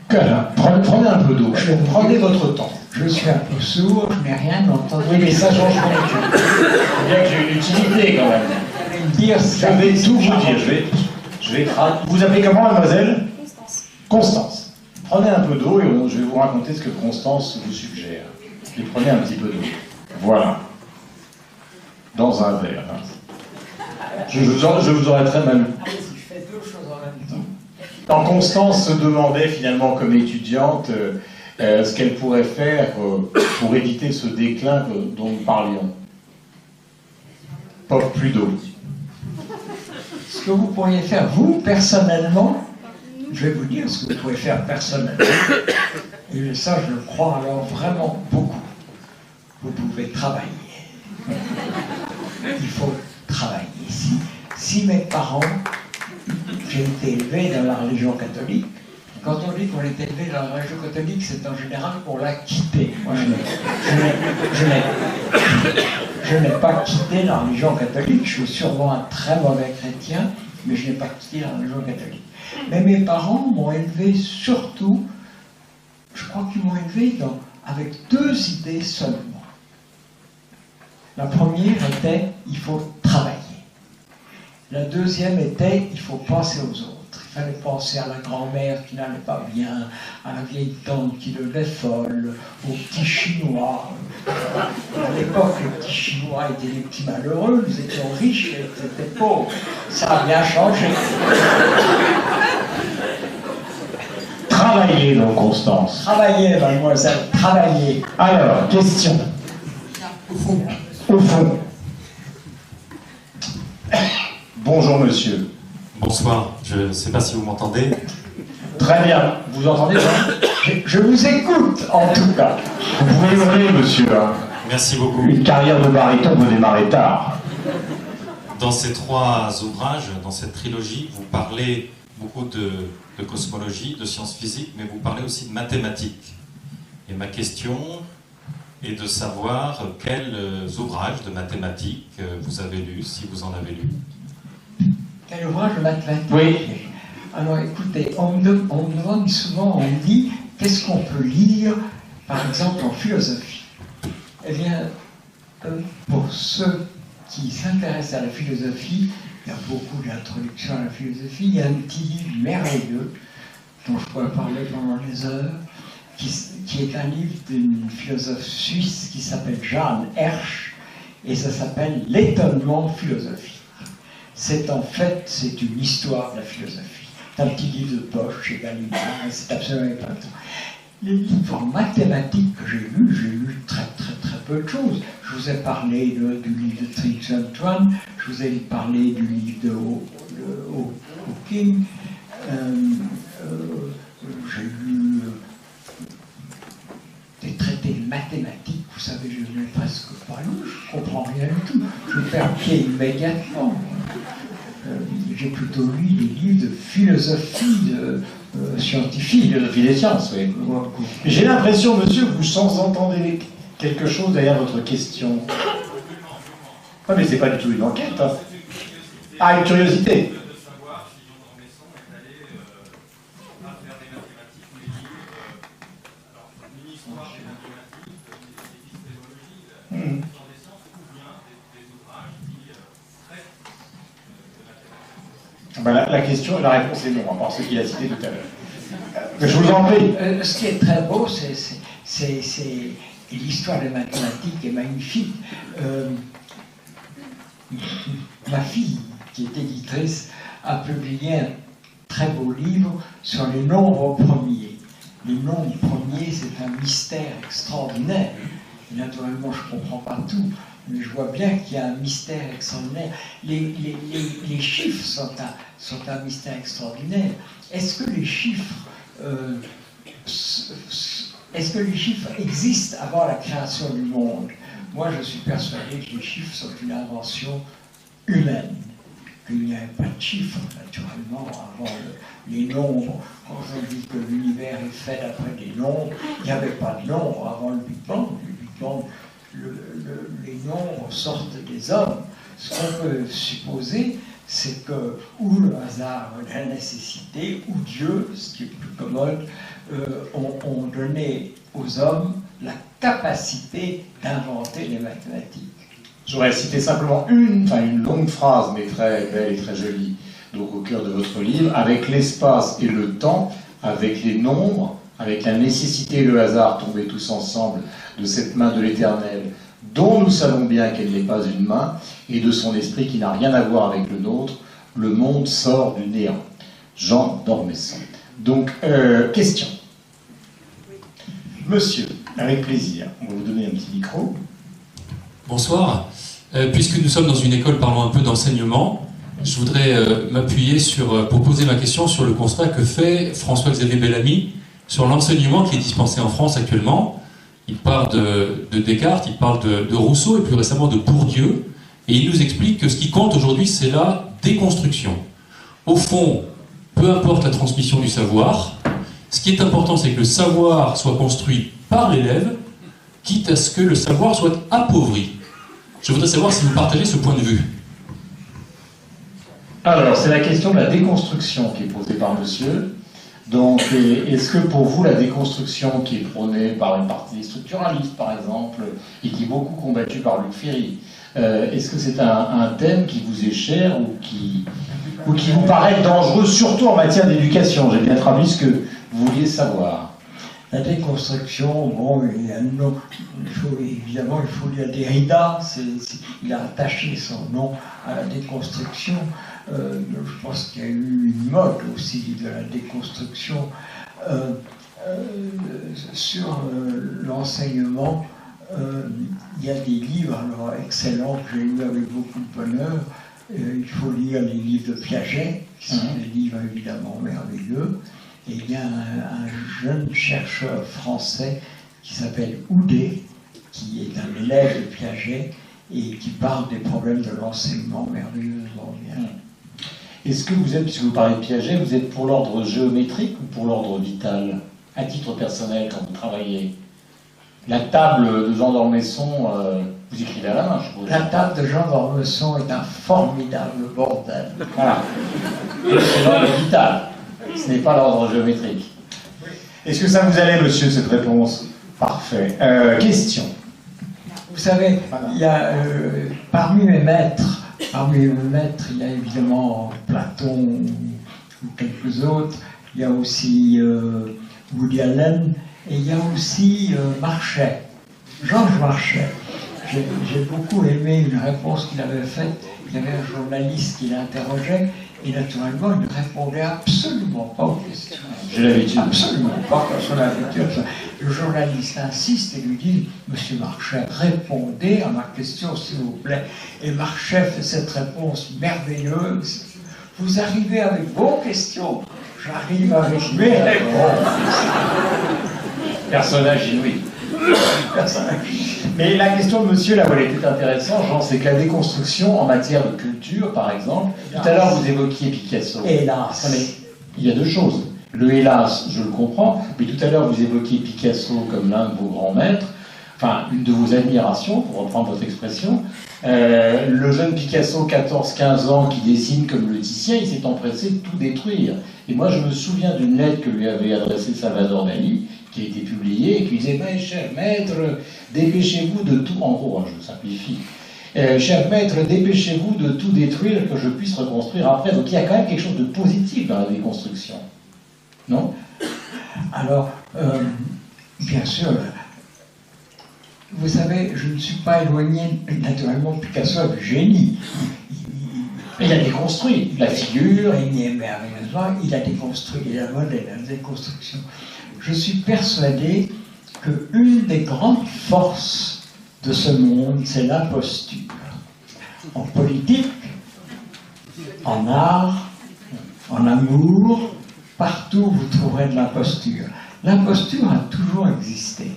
Prenez un peu d'eau, prenez votre temps. Je suis un peu sourd, je n'ai rien entendu. Oui, mais ça change pas du tout. C'est bien que j'ai une utilité quand même. Je vais tout vous dire. Je vais Vous appelez comment, mademoiselle? Constance. Constance. Prenez un peu d'eau et je vais vous raconter ce que Constance vous suggère. Et prenez un petit peu d'eau. Voilà. Dans un verre. Je vous aurais très mal. Je fais deux choses en même temps. Quand Constance se demandait finalement comme étudiante ce qu'elle pourrait faire pour éviter ce déclin dont nous parlions. Pas plus d'eau. Ce que vous pourriez faire, vous, personnellement, je vais vous dire ce que vous pouvez faire personnellement. Et ça, je le crois alors vraiment beaucoup. Vous pouvez travailler. Il faut travailler. Si mes parents, j'ai été élevé dans la religion catholique, quand on dit qu'on est élevé dans la religion catholique, c'est en général pour la quitter. Moi, je n'ai pas quitté la religion catholique. Je suis sûrement un très mauvais chrétien, mais je n'ai pas quitté la religion catholique. Mais mes parents m'ont élevé surtout, je crois qu'ils m'ont élevé avec deux idées seulement. La première était, il faut travailler. La deuxième était, il faut penser aux autres. Il fallait penser à la grand-mère qui n'allait pas bien, à la vieille tante qui devenait folle, aux petits Chinois. À l'époque, les petits Chinois étaient des petits malheureux, nous étions riches et ils étaient pauvres. Ça a bien changé. Travaillez donc, Constance. Travaillez, mademoiselle, travaillez. Alors, question. Au fond. Bonjour, monsieur. Bonsoir, je ne sais pas si vous m'entendez. Très bien. Vous entendez, Jean? Je vous écoute, en tout cas. Vous pouvez hurler, monsieur. Hein. Merci beaucoup. Une carrière de baryton peut démarrer tard. Dans ces 3 ouvrages, dans cette trilogie, vous parlez beaucoup de cosmologie, de sciences physiques, mais vous parlez aussi de mathématiques. Et ma question est de savoir quels ouvrages de mathématiques vous avez lus, si vous en avez lu. Quel ouvrage de mathématiques? Oui. Alors écoutez, on me demande souvent, on me dit, qu'est-ce qu'on peut lire, par exemple, en philosophie? Eh bien, pour ceux qui s'intéressent à la philosophie, il y a beaucoup d'introductions à la philosophie, il y a un petit livre merveilleux, dont je pourrais parler pendant des heures, qui est un livre d'une philosophe suisse qui s'appelle Jeanne Hersch, et ça s'appelle L'étonnement philosophique. C'est une histoire de la philosophie. C'est un petit livre de poche chez Gallimard, c'est absolument épatant. Les livres mathématiques que j'ai lu très peu de choses. Je vous ai parlé du livre de Trix-Antoine, je vous ai parlé du livre de Hawking, j'ai lu des traités de mathématiques, vous savez, je n'ai presque pas lu, je ne comprends rien du tout, je perds pied immédiatement. J'ai plutôt lu des livres de philosophie scientifique. Philosophie des sciences, oui. J'ai l'impression, monsieur, que vous sous-entendez quelque chose derrière votre question. Ah, mais c'est pas du tout une enquête. Hein. Ah, une curiosité. Ben, la question et la réponse est non, à part ce qu'il a cité tout à l'heure. Je vous en prie. Ce qui est très beau, c'est l'histoire des mathématiques est magnifique. Ma fille, qui est éditrice, a publié un très beau livre sur les nombres premiers. Les nombres premiers, c'est un mystère extraordinaire. Et naturellement, je ne comprends pas tout, mais je vois bien qu'il y a un mystère extraordinaire. Les chiffres sont un mystère extraordinaire. Est-ce que les chiffres existent avant la création du monde? Moi, je suis persuadé que les chiffres sont une invention humaine. Qu'il n'y avait pas de chiffres, naturellement, avant les nombres. Quand on dit que l'univers est fait d'après des nombres, il n'y avait pas de nombres avant le Big Bang. Le Big Bang, les nombres sortent des hommes. Ce qu'on peut supposer, c'est que ou le hasard ou la nécessité, ou Dieu, ce qui est plus commode, ont donné aux hommes la capacité d'inventer les mathématiques. J'aurais cité simplement une longue phrase, mais très belle et très jolie, donc au cœur de votre livre, avec l'espace et le temps, avec les nombres, avec la nécessité et le hasard tombés tous ensemble de cette main de l'Éternel, dont nous savons bien qu'elle n'est pas une main, et de son esprit qui n'a rien à voir avec le nôtre, le monde sort du néant. Jean d'Ormesson. Donc, question. Monsieur, avec plaisir, on va vous donner un petit micro. Bonsoir. Puisque nous sommes dans une école parlant un peu d'enseignement, je voudrais m'appuyer pour poser ma question sur le constat que fait François-Xavier Bellamy sur l'enseignement qui est dispensé en France actuellement. Il parle de Descartes, il parle de Rousseau et plus récemment de Bourdieu, et il nous explique que ce qui compte aujourd'hui, c'est la déconstruction. Au fond, peu importe la transmission du savoir, ce qui est important, c'est que le savoir soit construit par l'élève, quitte à ce que le savoir soit appauvri. Je voudrais savoir si vous partagez ce point de vue. Alors, c'est la question de la déconstruction qui est posée par monsieur. Donc, est-ce que pour vous, la déconstruction qui est prônée par une partie structuraliste, par exemple, et qui est beaucoup combattue par Luc Ferry, est-ce que c'est un thème qui vous est cher ou qui vous paraît dangereux, surtout en matière d'éducation? J'ai bien traduit ce que vous vouliez savoir. La déconstruction, bon, évidemment, il faut lire Derrida, il a attaché son nom à la déconstruction. Je pense qu'il y a eu une mode aussi de la déconstruction sur l'enseignement. Il y a des livres alors, excellents que j'ai lus avec beaucoup de bonheur. Il faut lire les livres de Piaget, qui sont des livres évidemment merveilleux. Et il y a un jeune chercheur français qui s'appelle Houdet, qui est un élève de Piaget et qui parle des problèmes de l'enseignement merveilleusement bien. Est-ce que vous êtes, puisque vous parlez de Piaget, vous êtes pour l'ordre géométrique ou pour l'ordre vital, à titre personnel, quand vous travaillez? La table de Jean d'Ormesson, vous écrivez à la main, je suppose. La table de Jean d'Ormesson est un formidable bordel. Voilà. C'est l'ordre vital, ce n'est pas l'ordre géométrique. Est-ce que ça vous allait, monsieur, cette réponse? Parfait. Question. Vous savez, il y a, parmi mes maîtres, il y a évidemment Platon ou quelques autres, il y a aussi Woody Allen, et il y a aussi Marchais, Georges Marchais. J'ai beaucoup aimé une réponse qu'il avait faite. Il y avait un journaliste qui l'interrogeait, et naturellement, il ne répondait absolument pas aux questions. J'ai l'habitude. Absolument pas, comme son habitude. Le journaliste insiste et lui dit « Monsieur Marchais, répondez à ma question, s'il vous plaît. » Et Marchais fait cette réponse merveilleuse. « Vous arrivez avec vos questions, j'arrive avec mes réponses. » Personnage inouï. Mais la question de monsieur, là où elle était intéressante, Jean, c'est que la déconstruction en matière de culture, par exemple, tout à l'heure vous évoquiez Picasso. Hélas. Non, mais il y a deux choses. Le hélas, je le comprends, mais tout à l'heure vous évoquiez Picasso comme l'un de vos grands maîtres, enfin une de vos admirations, pour reprendre votre expression. Le jeune Picasso, 14-15 ans, qui dessine comme le Titien, il s'est empressé de tout détruire. Et moi je me souviens d'une lettre que lui avait adressée Salvador Dali, qui a été publiée, et qui disait « Mais cher maître, dépêchez-vous de tout... » En gros, je simplifie. Cher maître, dépêchez-vous de tout détruire, que je puisse reconstruire après. Donc il y a quand même quelque chose de positif dans la déconstruction. Non? Alors, bien sûr, vous savez, je ne suis pas éloigné naturellement de Picasso avec génie. Il a déconstruit la figure. Il a déconstruit la modèle, la déconstruction. Je suis persuadé qu'une des grandes forces de ce monde, c'est l'imposture. En politique, en art, en amour, partout vous trouverez de l'imposture. L'imposture a toujours existé.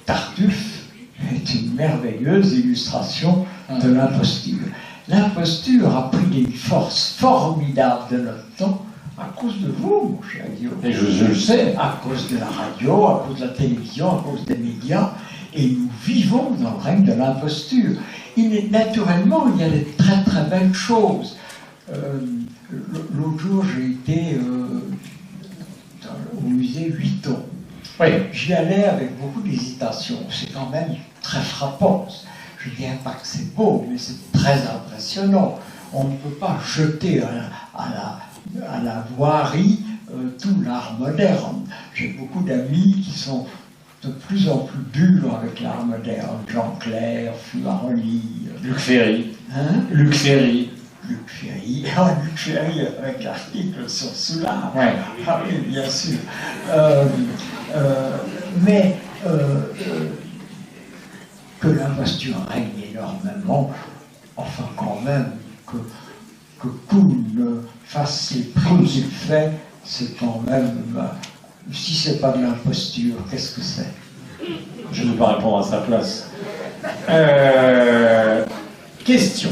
Tartuffe est une merveilleuse illustration de l'imposture. L'imposture a pris des forces formidables de notre temps à cause de vous, mon cher Guillaume. Et je le sais. À cause de la radio, à cause de la télévision, à cause des médias. Et nous vivons dans le règne de l'imposture. Naturellement, il y a des très très belles choses. L'autre jour, j'ai été au musée Vuitton. Oui. J'y allais avec beaucoup d'hésitation. C'est quand même très frappant. Je ne dirais pas que c'est beau, mais c'est très impressionnant. On ne peut pas jeter à la voirie tout l'art moderne. J'ai beaucoup d'amis qui sont de plus en plus durs avec l'art moderne. Jean Clair, Fuaroli, Luc Ferry. Hein? Luc Ferry. Luc Ferry. Ah, Luc Ferry avec l'article sur Soulard. Ouais. Ah oui, bien sûr. Mais que l'imposture règne énormément, enfin quand même, que Kuhn fasse les prix qu'il fait, c'est quand même... si c'est pas de l'imposture, qu'est-ce que c'est? Je ne peux pas répondre à sa place. Question.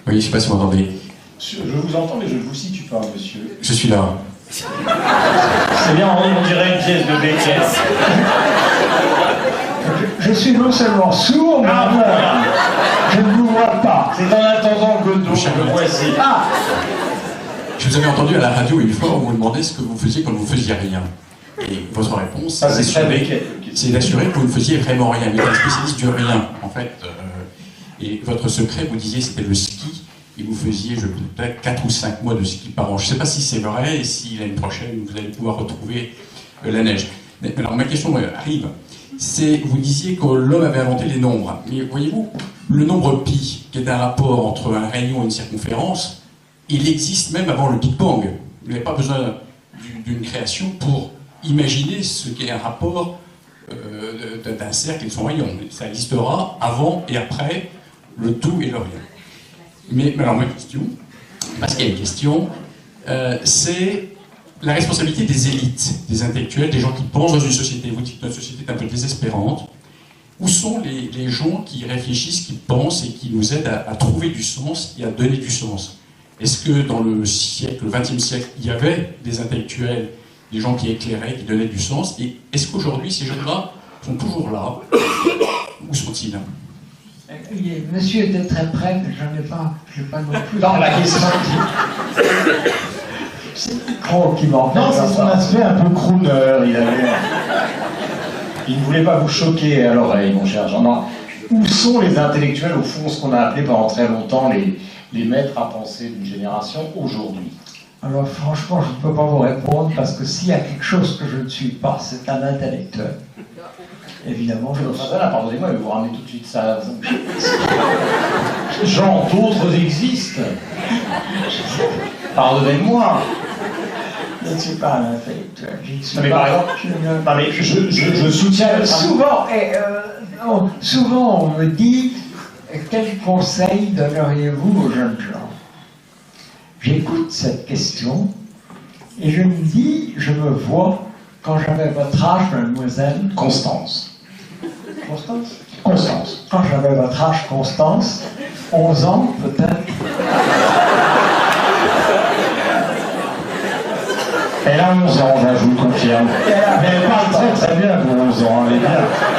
Oui, je ne sais pas si vous m'entendez. Je vous entends, mais je ne vous situe pas, monsieur. Je suis là. C'est bien, on dirait une pièce de Beckett. Je suis non seulement sourd, mais je ne vous vois pas. C'est en attendant Godot, le voici. Ah! Je vous avais entendu à la radio une fois où vous me demandez ce que vous faisiez quand vous ne faisiez rien. Et votre réponse, Ça, c'est très Beckett. c'est d'assurer que vous ne faisiez vraiment rien. Vous êtes un spécialiste du rien, en fait. Et votre secret, vous disiez, c'était le ski. Et vous faisiez, je peut-être 4 ou 5 mois de ski par an. Je ne sais pas si c'est vrai et si l'année prochaine, vous allez pouvoir retrouver la neige. Mais alors, ma question arrive. C'est, vous disiez que l'homme avait inventé les nombres. Mais voyez-vous, le nombre pi, qui est un rapport entre un rayon et une circonférence, il existe même avant le Big Bang. Vous n'avez pas besoin d'une création pour imaginer ce qu'est un rapport d'un cercle et de son rayon. Ça existera avant et après le tout et le rien. Mais alors ma question, parce qu'il y a une question, c'est la responsabilité des élites, des intellectuels, des gens qui pensent dans une société. Vous dites que notre société est un peu désespérante, Où sont les gens qui réfléchissent, qui pensent et qui nous aident à trouver du sens et à donner du sens? Est-ce que dans le siècle, le XXe siècle, il y avait des intellectuels, des gens qui éclairaient, qui donnaient du sens? Et est-ce qu'aujourd'hui, ces jeunes-là sont toujours là? Où sont-ils? Monsieur était très près, mais je n'ai pas non plus. Non, la question. C'est le micro qui m'en fait. Non, c'est son aspect un peu crooner. Il ne voulait pas vous choquer à l'oreille, mon cher Jean. Non. Où sont les intellectuels, au fond, ce qu'on a appelé pendant très longtemps les maîtres à penser d'une génération aujourd'hui? Alors franchement, je ne peux pas vous répondre parce que s'il y a quelque chose que je ne suis pas, c'est un intellectuel. Évidemment, je le sais. Pardonnez-moi, mais vous ramenez tout de suite ça. Jean, d'autres existent. Pardonnez-moi. Je ne suis pas un intellectuel. Mais par exemple, je soutiens. Souvent, on me dit quel conseil donneriez-vous aux jeunes gens? J'écoute cette question et je me dis, je me vois quand j'avais votre âge, mademoiselle. Constance. Constance? Constance. Quand j'avais votre âge, Constance, 11 ans peut-être. Elle a 11 ans, je vous confirme. Mais elle parle très bien pour 11 ans, elle est bien.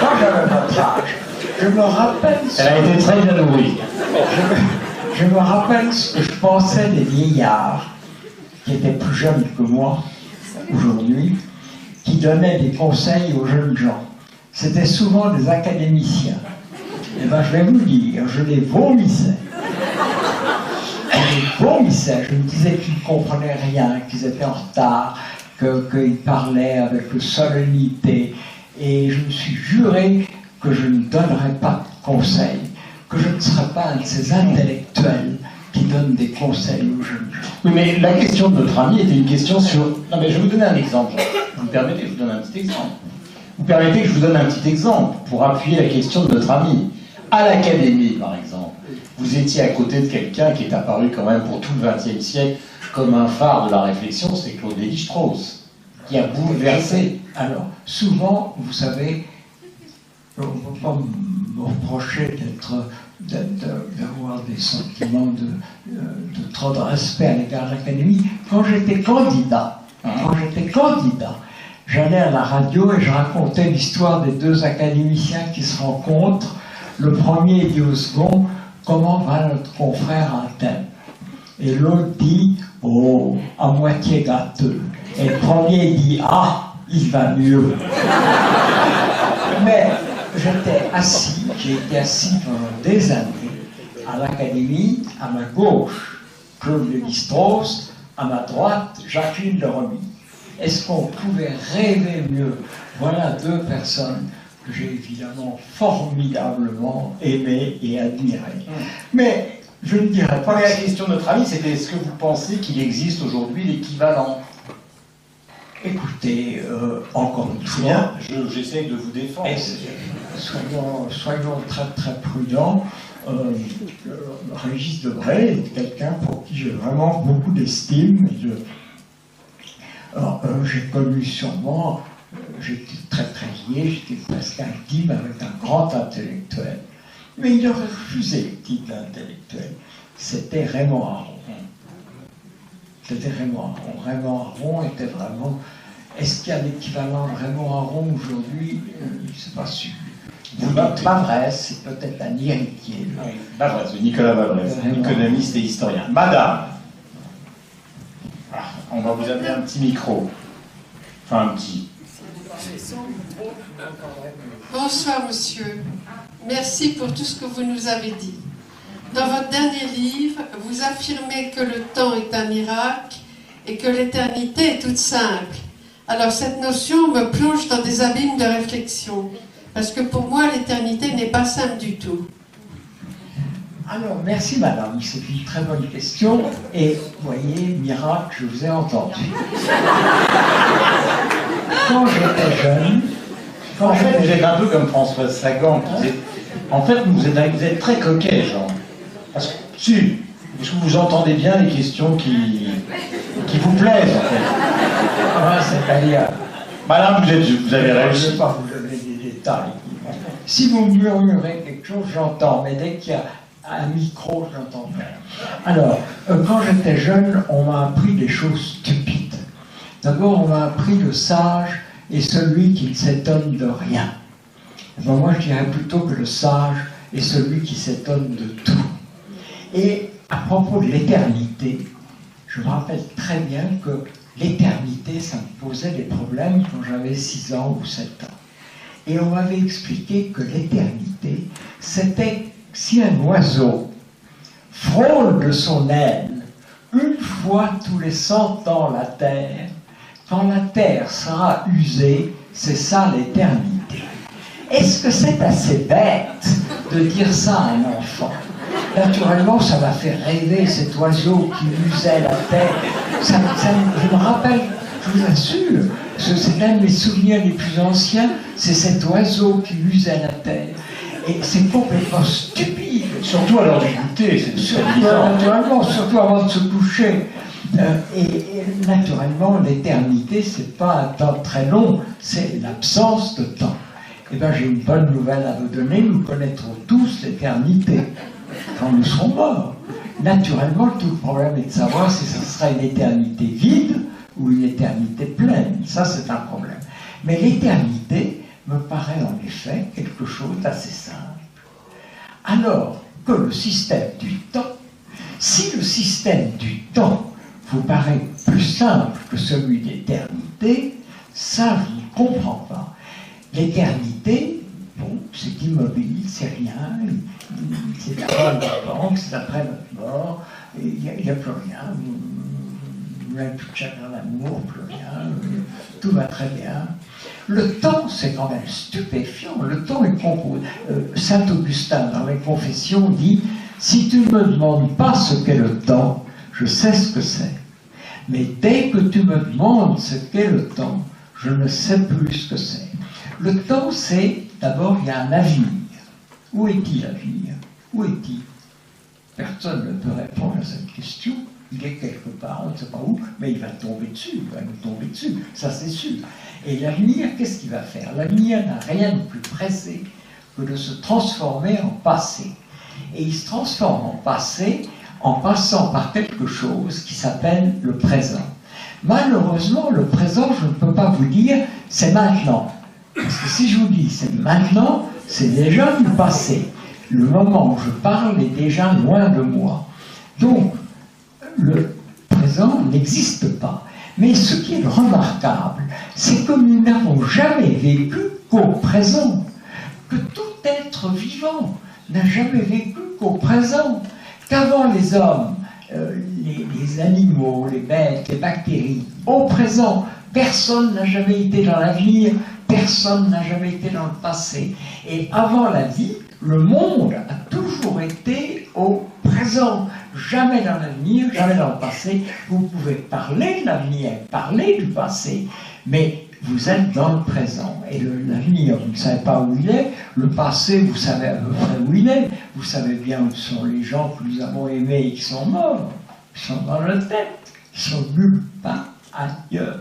Quand j'avais votre âge, je me rappelle... Elle a été très bien nourrie. Je me rappelle ce que je pensais des vieillards, qui étaient plus jeunes que moi, aujourd'hui, qui donnaient des conseils aux jeunes gens. C'était souvent des académiciens. Et bien, je vais vous dire, je les vomissais. Je me disais qu'ils ne comprenaient rien, qu'ils étaient en retard, qu'ils parlaient avec solennité. Et je me suis juré que je ne donnerais pas de conseils, que je ne serais pas un de ces intellectuels qui donnent des conseils aux jeunes gens. Oui, mais la question de notre ami était une question sur... Non, mais je vais vous donner un exemple. Vous me permettez que je vous donne un petit exemple? Vous permettez que je vous donne un petit exemple pour appuyer la question de notre ami? À l'Académie, par exemple, vous étiez à côté de quelqu'un qui est apparu quand même pour tout le XXe siècle comme un phare de la réflexion, c'est Claude Lévi-Strauss, qui a bouleversé. Alors, souvent, vous savez, on ne peut pas me reprocher d'avoir des sentiments de trop de respect à l'égard de l'Académie. Quand j'étais candidat, j'allais à la radio et je racontais l'histoire des deux académiciens qui se rencontrent. Le premier dit au second, comment va notre confrère un tel? Et l'autre dit, oh, à moitié gâteux. Et le premier dit, ah, il va mieux. Mais j'ai été assis pendant des années à l'Académie, à ma gauche, Claude Lévi-Strauss, à ma droite, Jacqueline Le Remy. Est-ce qu'on pouvait rêver mieux? Voilà deux personnes que j'ai évidemment formidablement aimées et admirées. Mais je ne dirais pas... La question de notre ami, c'était est-ce que vous pensez qu'il existe aujourd'hui l'équivalent? Écoutez, encore une fois... J'essaie de vous défendre. Soyons très très prudents. Régis Debray est quelqu'un pour qui j'ai vraiment beaucoup d'estime. J'ai connu sûrement, j'étais très très lié, j'étais presque intime avec un grand intellectuel. Mais il aurait refusé le titre d'intellectuel. C'était Raymond Aron. Raymond Aron était vraiment... Est-ce qu'il y a l'équivalent de Raymond Aron aujourd'hui? C'est pas sûr. Bavrez, c'est peut-être un héritier. Oui, Bavrez, Nicolas Bavrez, économiste et historien. Madame, on va vous amener un petit micro. Enfin, un petit. Bonsoir, monsieur. Merci pour tout ce que vous nous avez dit. Dans votre dernier livre, vous affirmez que le temps est un miracle et que l'éternité est toute simple. Alors cette notion me plonge dans des abîmes de réflexion, parce que pour moi l'éternité n'est pas simple du tout. Alors merci madame, c'est une très bonne question, et vous voyez, miracle, je vous ai entendu. Quand j'étais jeune... En fait, vous êtes un peu comme Françoise Sagan. En fait, vous êtes très coquet, Jean. Parce que vous entendez bien les questions qui vous plaisent, en fait. Ouais, c'est-à-dire... Madame, vous avez réussi. Je ne vais pas vous donner des détails. Si vous murmurez quelque chose, j'entends, mais dès qu'il y a un micro, je n'entends pas. Alors, quand j'étais jeune, on m'a appris des choses stupides. D'abord, on m'a appris le sage est celui qui ne s'étonne de rien. Ben, moi, je dirais plutôt que le sage est celui qui s'étonne de tout. Et à propos de l'éternité, je me rappelle très bien que l'éternité, ça me posait des problèmes quand j'avais 6 ans ou 7 ans. Et on m'avait expliqué que l'éternité, c'était si un oiseau frôle de son aile une fois tous les 100 ans la terre, quand la terre sera usée, c'est ça l'éternité. Est-ce que c'est assez bête de dire ça à un enfant? Naturellement, ça m'a fait rêver cet oiseau qui usait la terre. Je me rappelle, je vous assure, c'est l'un de mes souvenirs les plus anciens, c'est cet oiseau qui usait la terre. Et c'est complètement stupide. Surtout à l'heure du goûter, c'est Naturellement, surtout avant de se coucher. Et naturellement, l'éternité, c'est pas un temps très long, c'est l'absence de temps. Eh bien, j'ai une bonne nouvelle à vous donner, nous connaîtrons tous l'éternité quand nous serons morts. Naturellement, tout le problème est de savoir si ce sera une éternité vide ou une éternité pleine. Ça, c'est un problème. Mais l'éternité me paraît en effet quelque chose d'assez simple. Alors que le système du temps, si le système du temps vous paraît plus simple que celui de l'éternité, ça, je ne comprends pas. L'éternité, bon, c'est immobile, c'est rien, c'est après notre banque, c'est après notre mort, il n'y a plus rien, vous n'avez plus de chagrin d'amour, plus rien, tout va très bien. Le temps, c'est quand même stupéfiant. Le temps est composé. Saint Augustin, dans les Confessions, dit « Si tu ne me demandes pas ce qu'est le temps, je sais ce que c'est. Mais dès que tu me demandes ce qu'est le temps, je ne sais plus ce que c'est. » Le temps, c'est, d'abord, il y a un avenir. Où est-il l'avenir? Où est-il? Personne ne peut répondre à cette question. Il est quelque part, on ne sait pas où, mais il va tomber dessus, il va nous tomber dessus, ça c'est sûr. Et l'avenir, qu'est-ce qu'il va faire? L'avenir n'a rien de plus pressé que de se transformer en passé. Et il se transforme en passé en passant par quelque chose qui s'appelle le présent. Malheureusement, le présent, je ne peux pas vous dire, c'est maintenant. Parce que si je vous dis c'est maintenant, c'est déjà du passé. Le moment où je parle est déjà loin de moi. Donc, le présent n'existe pas. Mais ce qui est remarquable, c'est que nous n'avons jamais vécu qu'au présent. Que tout être vivant n'a jamais vécu qu'au présent. Qu'avant les hommes, les animaux, les bêtes, les bactéries, au présent, personne n'a jamais été dans l'avenir, personne n'a jamais été dans le passé. Et avant la vie, le monde a toujours été au présent, jamais dans l'avenir, jamais dans le passé. Vous pouvez parler de l'avenir, parler du passé, mais vous êtes dans le présent. Et l'avenir, vous ne savez pas où il est. Le passé, vous savez à peu près où il est. Vous savez bien où sont les gens que nous avons aimés et qui sont morts. Ils sont dans notre tête. Ils sont nulle part ailleurs.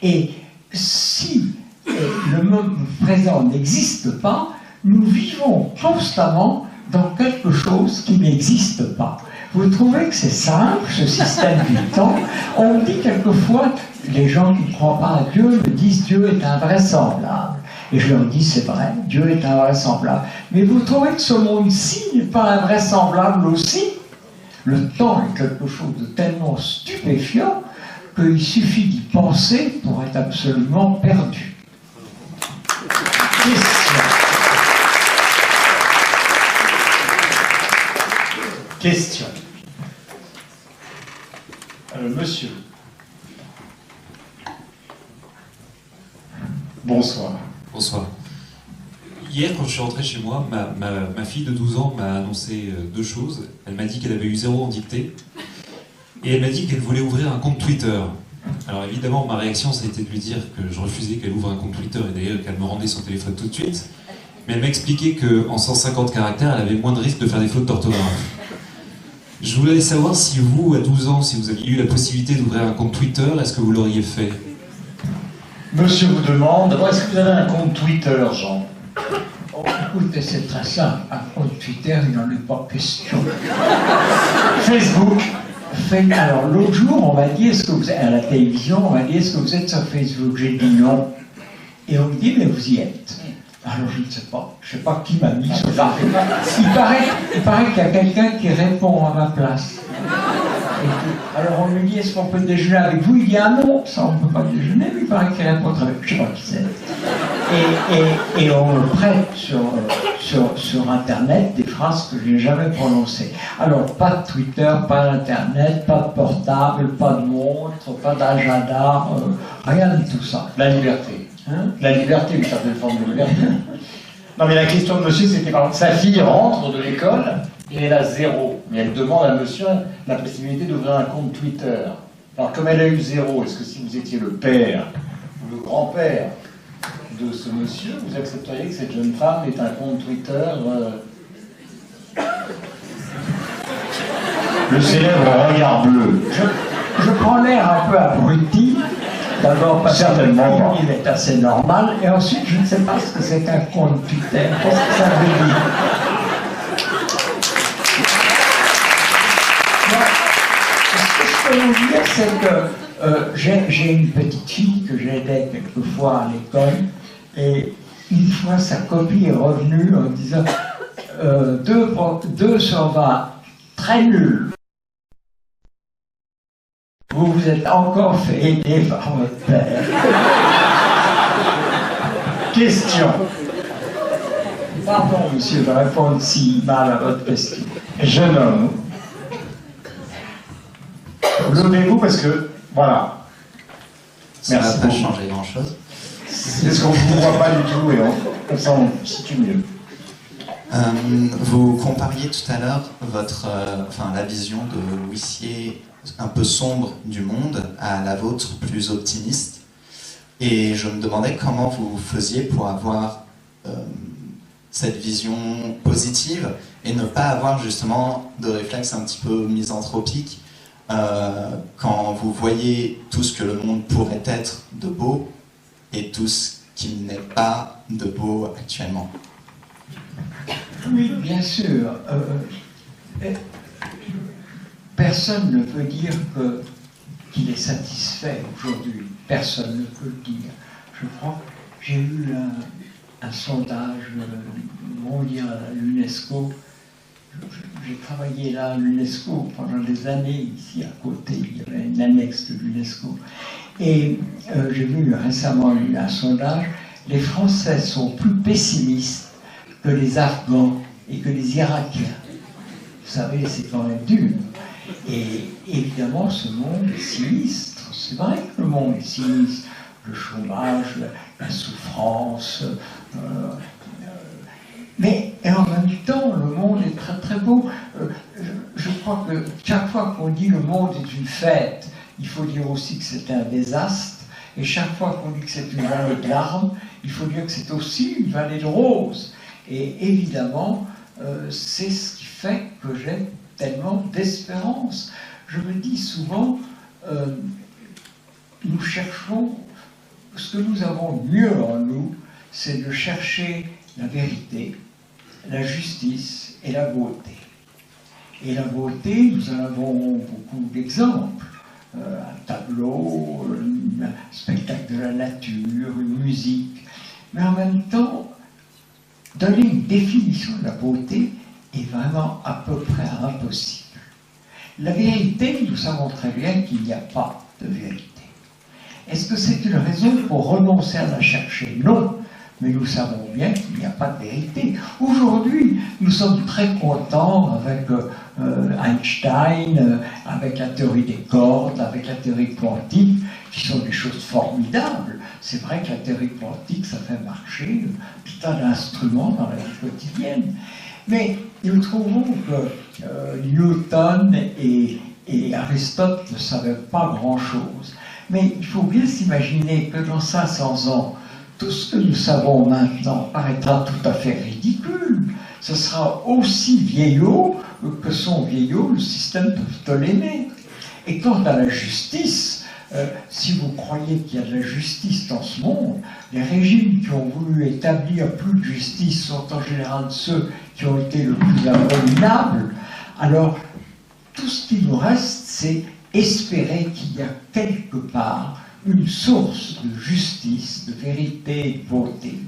Et si le moment présent n'existe pas, nous vivons constamment dans quelque chose qui n'existe pas. Vous trouvez que c'est simple, ce système du temps? On dit quelquefois, les gens qui ne croient pas à Dieu me disent Dieu est invraisemblable. Et je leur dis c'est vrai, Dieu est invraisemblable. Mais vous trouvez que ce monde-ci n'est pas invraisemblable aussi? Le temps est quelque chose de tellement stupéfiant qu'il suffit d'y penser pour être absolument perdu. Question. Monsieur. Bonsoir. Bonsoir. Hier, quand je suis rentré chez moi, ma fille de 12 ans m'a annoncé 2 choses. Elle m'a dit qu'elle avait eu 0 en dictée. Et elle m'a dit qu'elle voulait ouvrir un compte Twitter. Alors évidemment, ma réaction, ça a été de lui dire que je refusais qu'elle ouvre un compte Twitter et d'ailleurs qu'elle me rendait son téléphone tout de suite. Mais elle m'a expliqué qu'en 150 caractères, elle avait moins de risques de faire des fautes d'orthographe. Je voulais savoir si vous, à 12 ans, si vous aviez eu la possibilité d'ouvrir un compte Twitter, est-ce que vous l'auriez fait? Monsieur vous demande, est-ce que vous avez un compte Twitter, Jean? Écoutez, c'est très simple. Un compte Twitter, il n'en est pas question. Facebook. Alors, l'autre jour, on m'a dit, est-ce que vous êtes à la télévision, on m'a dit, est-ce que vous êtes sur Facebook? J'ai dit non. Et on me dit, mais vous y êtes. Alors, je ne sais pas. Je ne sais pas qui m'a mis sur Facebook. Il paraît qu'il y a quelqu'un qui répond à ma place. Alors, on lui dit, est-ce qu'on peut déjeuner avec vous? Il dit, ah non, ça, on ne peut pas déjeuner, mais il paraît qu'il répond très bien. Je ne sais pas qui c'est. Et on me prête sur Internet des phrases que je n'ai jamais prononcées. Alors, pas de Twitter, pas d'Internet, pas de portable, pas de montre, pas d'agenda, rien de tout ça. La liberté. Hein? La liberté, une certaine forme de liberté. Non, mais la question de monsieur, c'était par exemple, sa fille rentre de l'école et elle a 0. Mais elle demande à monsieur la possibilité d'ouvrir un compte Twitter. Alors, comme elle a eu 0, est-ce que si vous étiez le père ou le grand-père de ce monsieur, vous accepteriez que cette jeune femme ait un compte Twitter le célèbre regard bleu? Je prends l'air un peu abruti, d'abord parce Certainement qu'il est assez normal, et ensuite je ne sais pas ce que c'est qu'un compte Twitter, qu'est-ce que ça veut dire. Ce que je peux vous dire, c'est que j'ai une petite fille que j'aidais quelquefois à l'école, et une fois sa copie est revenue en disant 2 sur 20, très nul. Vous vous êtes encore fait aider par votre père. Question. Pardon, monsieur, de répondre si mal à votre question. Jeune homme, levez-vous parce que, voilà. Ça ne va Merci pas beaucoup. changer grand-chose. C'est ce qu'on ne vous voit pas du tout et on s'en situe mieux. Vous compariez tout à l'heure la vision de Huissier un peu sombre du monde à la vôtre plus optimiste. Et je me demandais comment vous faisiez pour avoir cette vision positive et ne pas avoir justement de réflexe un petit peu misanthropique quand vous voyez tout ce que le monde pourrait être de beau et tout ce qui n'est pas de beau actuellement. Oui, bien sûr. Personne ne peut dire qu'il est satisfait aujourd'hui. Personne ne peut le dire. Je crois que j'ai eu un sondage mondial à l'UNESCO. J'ai travaillé là à l'UNESCO pendant des années, ici à côté, il y avait une annexe de l'UNESCO. Et j'ai vu récemment un sondage, les Français sont plus pessimistes que les Afghans et que les Irakiens. Vous savez, c'est quand même dur. Et évidemment, ce monde est sinistre. C'est vrai que le monde est sinistre. Le chômage, la souffrance. Mais en même temps, le monde est très très beau. Je crois que chaque fois qu'on dit le monde est une fête, il faut dire aussi que c'est un désastre. Et chaque fois qu'on dit que c'est une vallée de larmes, il faut dire que c'est aussi une vallée de roses. Et évidemment, c'est ce qui fait que j'ai tellement d'espérance. Je me dis souvent, nous cherchons, ce que nous avons mieux en nous, c'est de chercher la vérité, la justice et la beauté. Et la beauté, nous en avons beaucoup d'exemples. Un tableau, un spectacle de la nature, une musique. Mais en même temps, donner une définition de la beauté est vraiment à peu près impossible. La vérité, nous savons très bien qu'il n'y a pas de vérité. Est-ce que c'est une raison pour renoncer à la chercher? Non, mais nous savons bien qu'il n'y a pas de vérité. Aujourd'hui, nous sommes très contents avec Einstein, avec la théorie des cordes, avec la théorie quantique, qui sont des choses formidables. C'est vrai que la théorie quantique, ça fait marcher tout un tas d'instruments dans la vie quotidienne. Mais nous trouvons que Newton et Aristote ne savaient pas grand-chose. Mais il faut bien s'imaginer que dans 500 ans, tout ce que nous savons maintenant paraîtra tout à fait ridicule. Ce sera aussi vieillot que son vieillot le système de Ptolémée. Et quant à la justice, Si vous croyez qu'il y a de la justice dans ce monde, les régimes qui ont voulu établir plus de justice sont en général ceux qui ont été le plus abominables. Alors, tout ce qui nous reste, c'est espérer qu'il y a quelque part une source de justice, de vérité et de beauté,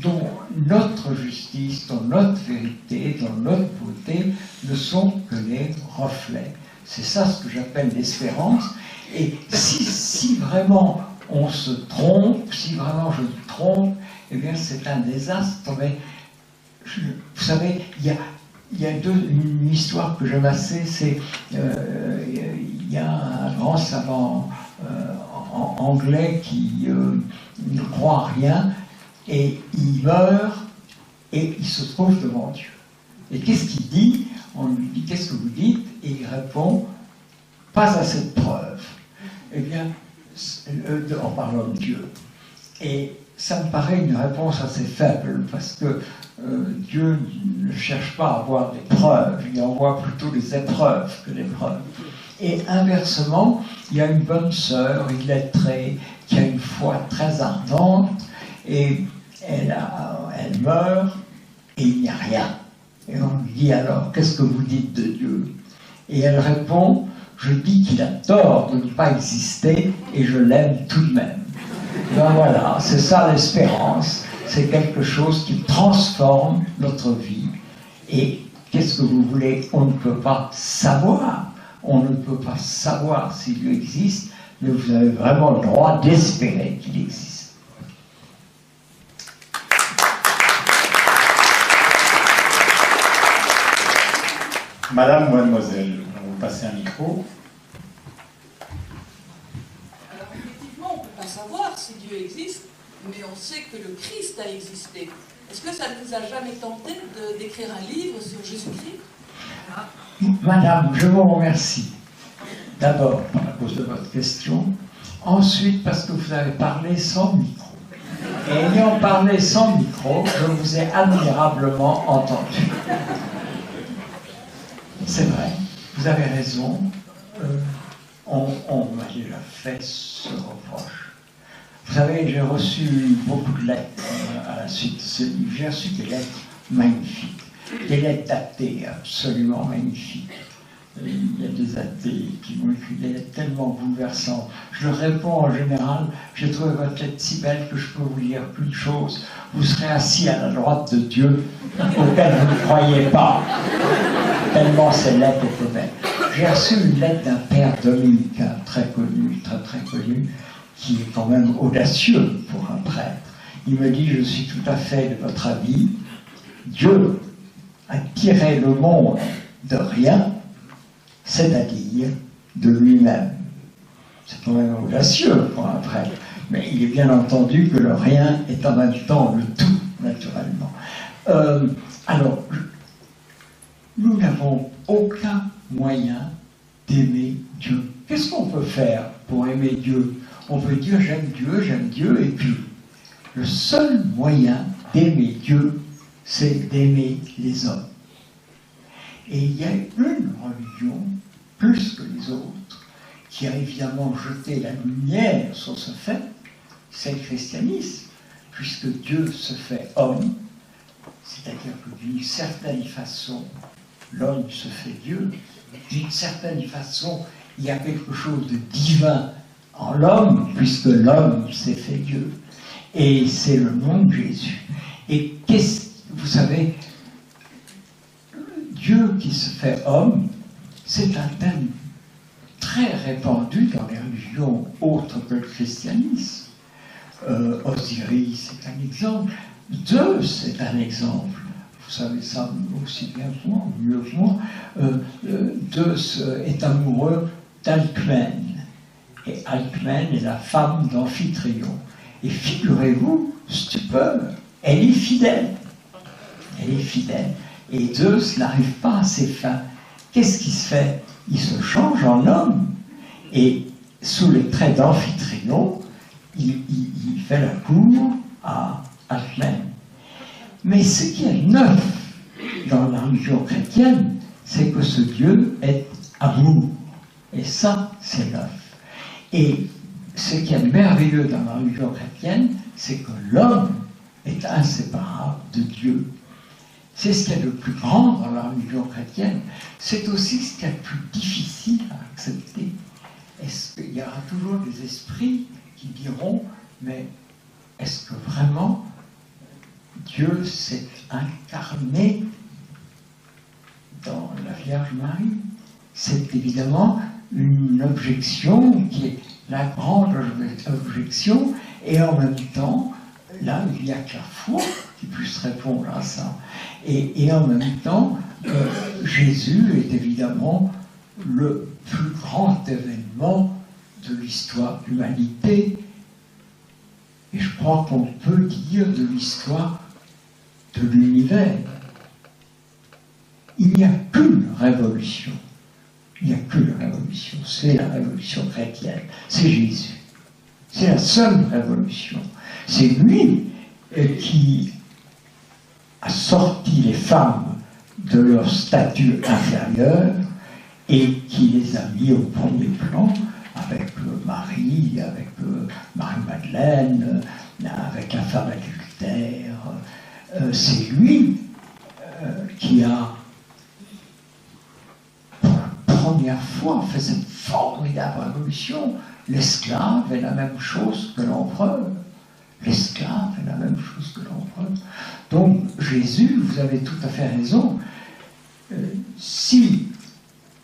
dont notre justice, dont notre vérité, dont notre beauté ne sont que les reflets. C'est ça ce que j'appelle l'espérance. Et si vraiment on se trompe, si vraiment je me trompe, eh bien c'est un désastre. Mais vous savez, il y a une histoire que j'aime assez, c'est il y a un grand savant anglais qui ne croit à rien, et il meurt et il se trouve devant Dieu. Et qu'est-ce qu'il dit? On lui dit, qu'est-ce que vous dites? Et il répond, pas assez de preuves. Eh bien, en parlant de Dieu. Et ça me paraît une réponse assez faible, parce que Dieu ne cherche pas à avoir des preuves, il envoie plutôt des épreuves que des preuves. Et inversement, il y a une bonne sœur, illettrée, qui a une foi très ardente, et elle meurt, et il n'y a rien. Et on lui dit alors, qu'est-ce que vous dites de Dieu? Et elle répond, je dis qu'il a tort de ne pas exister, et je l'aime tout de même. Ben voilà, c'est ça l'espérance, c'est quelque chose qui transforme notre vie. Et qu'est-ce que vous voulez? On ne peut pas savoir. On ne peut pas savoir si Dieu existe, mais vous avez vraiment le droit d'espérer qu'il existe. Madame, mademoiselle, on va vous passer un micro. Alors effectivement, on ne peut pas savoir si Dieu existe, mais on sait que le Christ a existé. Est-ce que ça ne vous a jamais tenté d'écrire un livre sur Jésus-Christ? Madame, je vous remercie. D'abord, à cause de votre question. Ensuite, parce que vous avez parlé sans micro. Et ayant parlé sans micro, je vous ai admirablement entendu. C'est vrai, vous avez raison. On m'a déjà fait ce reproche. Vous savez, j'ai reçu beaucoup de lettres à la suite de ce livre. J'ai reçu des lettres magnifiques. Des lettres d'athées absolument magnifiques. Il y a des athées qui m'ont écrit des lettres tellement bouleversantes. Je leur réponds en général, j'ai trouvé votre lettre si belle que je peux vous dire qu'une chose, vous serez assis à la droite de Dieu, auquel vous ne croyez pas. Tellement ces lettres étaient belles. J'ai reçu une lettre d'un père dominicain très connu, très connu, qui est quand même audacieux pour un prêtre. Il me dit, je suis tout à fait de votre avis, Dieu a tiré le monde de rien, c'est-à-dire de lui-même. C'est quand même audacieux pour un prêtre, mais il est bien entendu que le rien est en même temps le tout, naturellement. Alors, nous n'avons aucun moyen d'aimer Dieu. Qu'est-ce qu'on peut faire pour aimer Dieu? On peut dire j'aime Dieu, et puis le seul moyen d'aimer Dieu, c'est d'aimer les hommes. Et il y a une religion, plus que les autres, qui a évidemment jeté la lumière sur ce fait, c'est le christianisme, puisque Dieu se fait homme, c'est-à-dire que d'une certaine façon, l'homme se fait Dieu, d'une certaine façon, il y a quelque chose de divin en l'homme, puisque l'homme s'est fait Dieu. Et c'est le nom de Jésus. Et vous savez, Dieu qui se fait homme, c'est un thème très répandu dans les religions autres que le christianisme. Osiris est un exemple, Zeus est un exemple. Vous savez ça aussi bien que moi, mieux que moi. Zeus est amoureux d'Alcmène. Et Alcmène est la femme d'Amphitryon. Et figurez-vous, stupeur, elle est fidèle. Elle est fidèle. Et Zeus n'arrive pas à ses fins. Qu'est-ce qui se fait? Il se change en homme. Et sous les traits d'Amphitryon, il fait la cour à Alcmène. Mais ce qui est neuf dans la religion chrétienne, c'est que ce Dieu est amour. Et ça, c'est neuf. Et ce qui est merveilleux dans la religion chrétienne, c'est que l'homme est inséparable de Dieu. C'est ce qu'il y a de plus grand dans la religion chrétienne. C'est aussi ce qu'il y a de plus difficile à accepter. Il y aura toujours des esprits qui diront, mais est-ce que vraiment Dieu s'est incarné dans la Vierge Marie? C'est évidemment une objection qui est la grande objection, et en même temps, là, il n'y a que la foi qui puisse répondre à ça. Et en même temps, Jésus est évidemment le plus grand événement de l'histoire de l'humanité, et je crois qu'on peut dire de l'histoire de l'univers. Il n'y a qu'une révolution. Il n'y a qu'une révolution. C'est la révolution chrétienne. C'est Jésus. C'est la seule révolution. C'est lui qui a sorti les femmes de leur statut inférieur et qui les a mis au premier plan avec Marie, avec Marie-Madeleine, avec la femme adultère. C'est lui qui a, pour la première fois, fait cette formidable révolution. L'esclave est la même chose que l'empereur. L'esclave est la même chose que l'empereur. Donc, Jésus, vous avez tout à fait raison. Si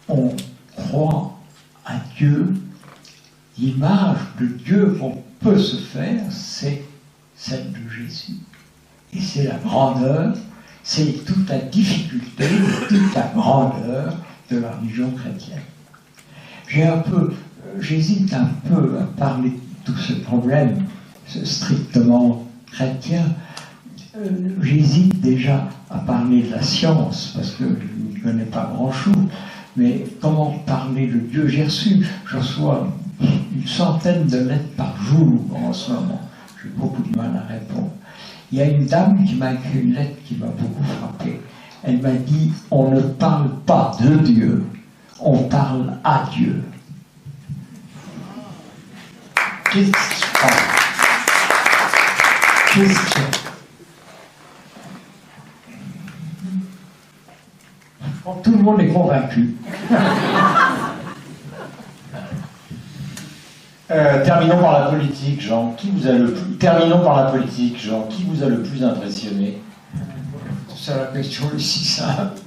on croit à Dieu, l'image de Dieu qu'on peut se faire, c'est celle de Jésus. Et c'est la grandeur, c'est toute la difficulté, toute la grandeur de la religion chrétienne. J'hésite un peu à parler de tout ce problème strictement chrétien. J'hésite déjà à parler de la science, parce que je ne connais pas grand-chose. Mais comment parler de Dieu? Je reçois une centaine de lettres par jour en ce moment. J'ai beaucoup de mal à répondre. Il y a une dame qui m'a écrit une lettre qui m'a beaucoup frappé. Elle m'a dit, on ne parle pas de Dieu, on parle à Dieu. Qu'est-ce que tu parles? Qu'est-ce que... Tout le monde est convaincu. Terminons par la politique, Jean. Terminons par la politique, Jean. Qui vous a le plus impressionné? C'est la question aussi simple.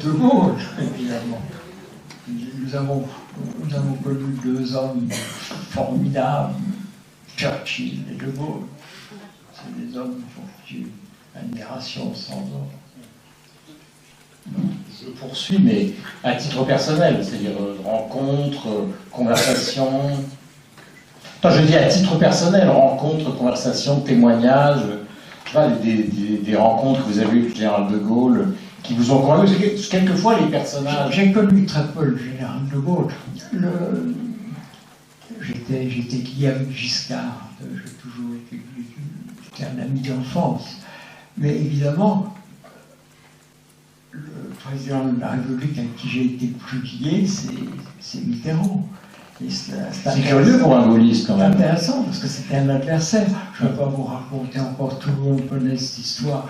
De Gaulle, évidemment. Nous avons connu deux hommes formidables, Churchill et De Gaulle. C'est des hommes pour qui j'ai une admiration sans ordre. Je poursuis, mais à titre personnel, c'est-à-dire rencontres, conversations. Je dis à titre personnel, rencontres, conversations, témoignages, des rencontres que vous avez eues avec le général de Gaulle, qui vous ont convaincu. Quelquefois, les personnages. J'ai connu très peu le général de Gaulle. J'étais lié avec Giscard, j'ai toujours été un ami d'enfance. Mais évidemment, le président de la République avec qui j'ai été plus lié, c'est Mitterrand. C'est curieux pour un gaulliste quand même. C'est intéressant parce que c'était un adversaire. Je ne vais pas vous raconter encore, tout le monde connaît cette histoire.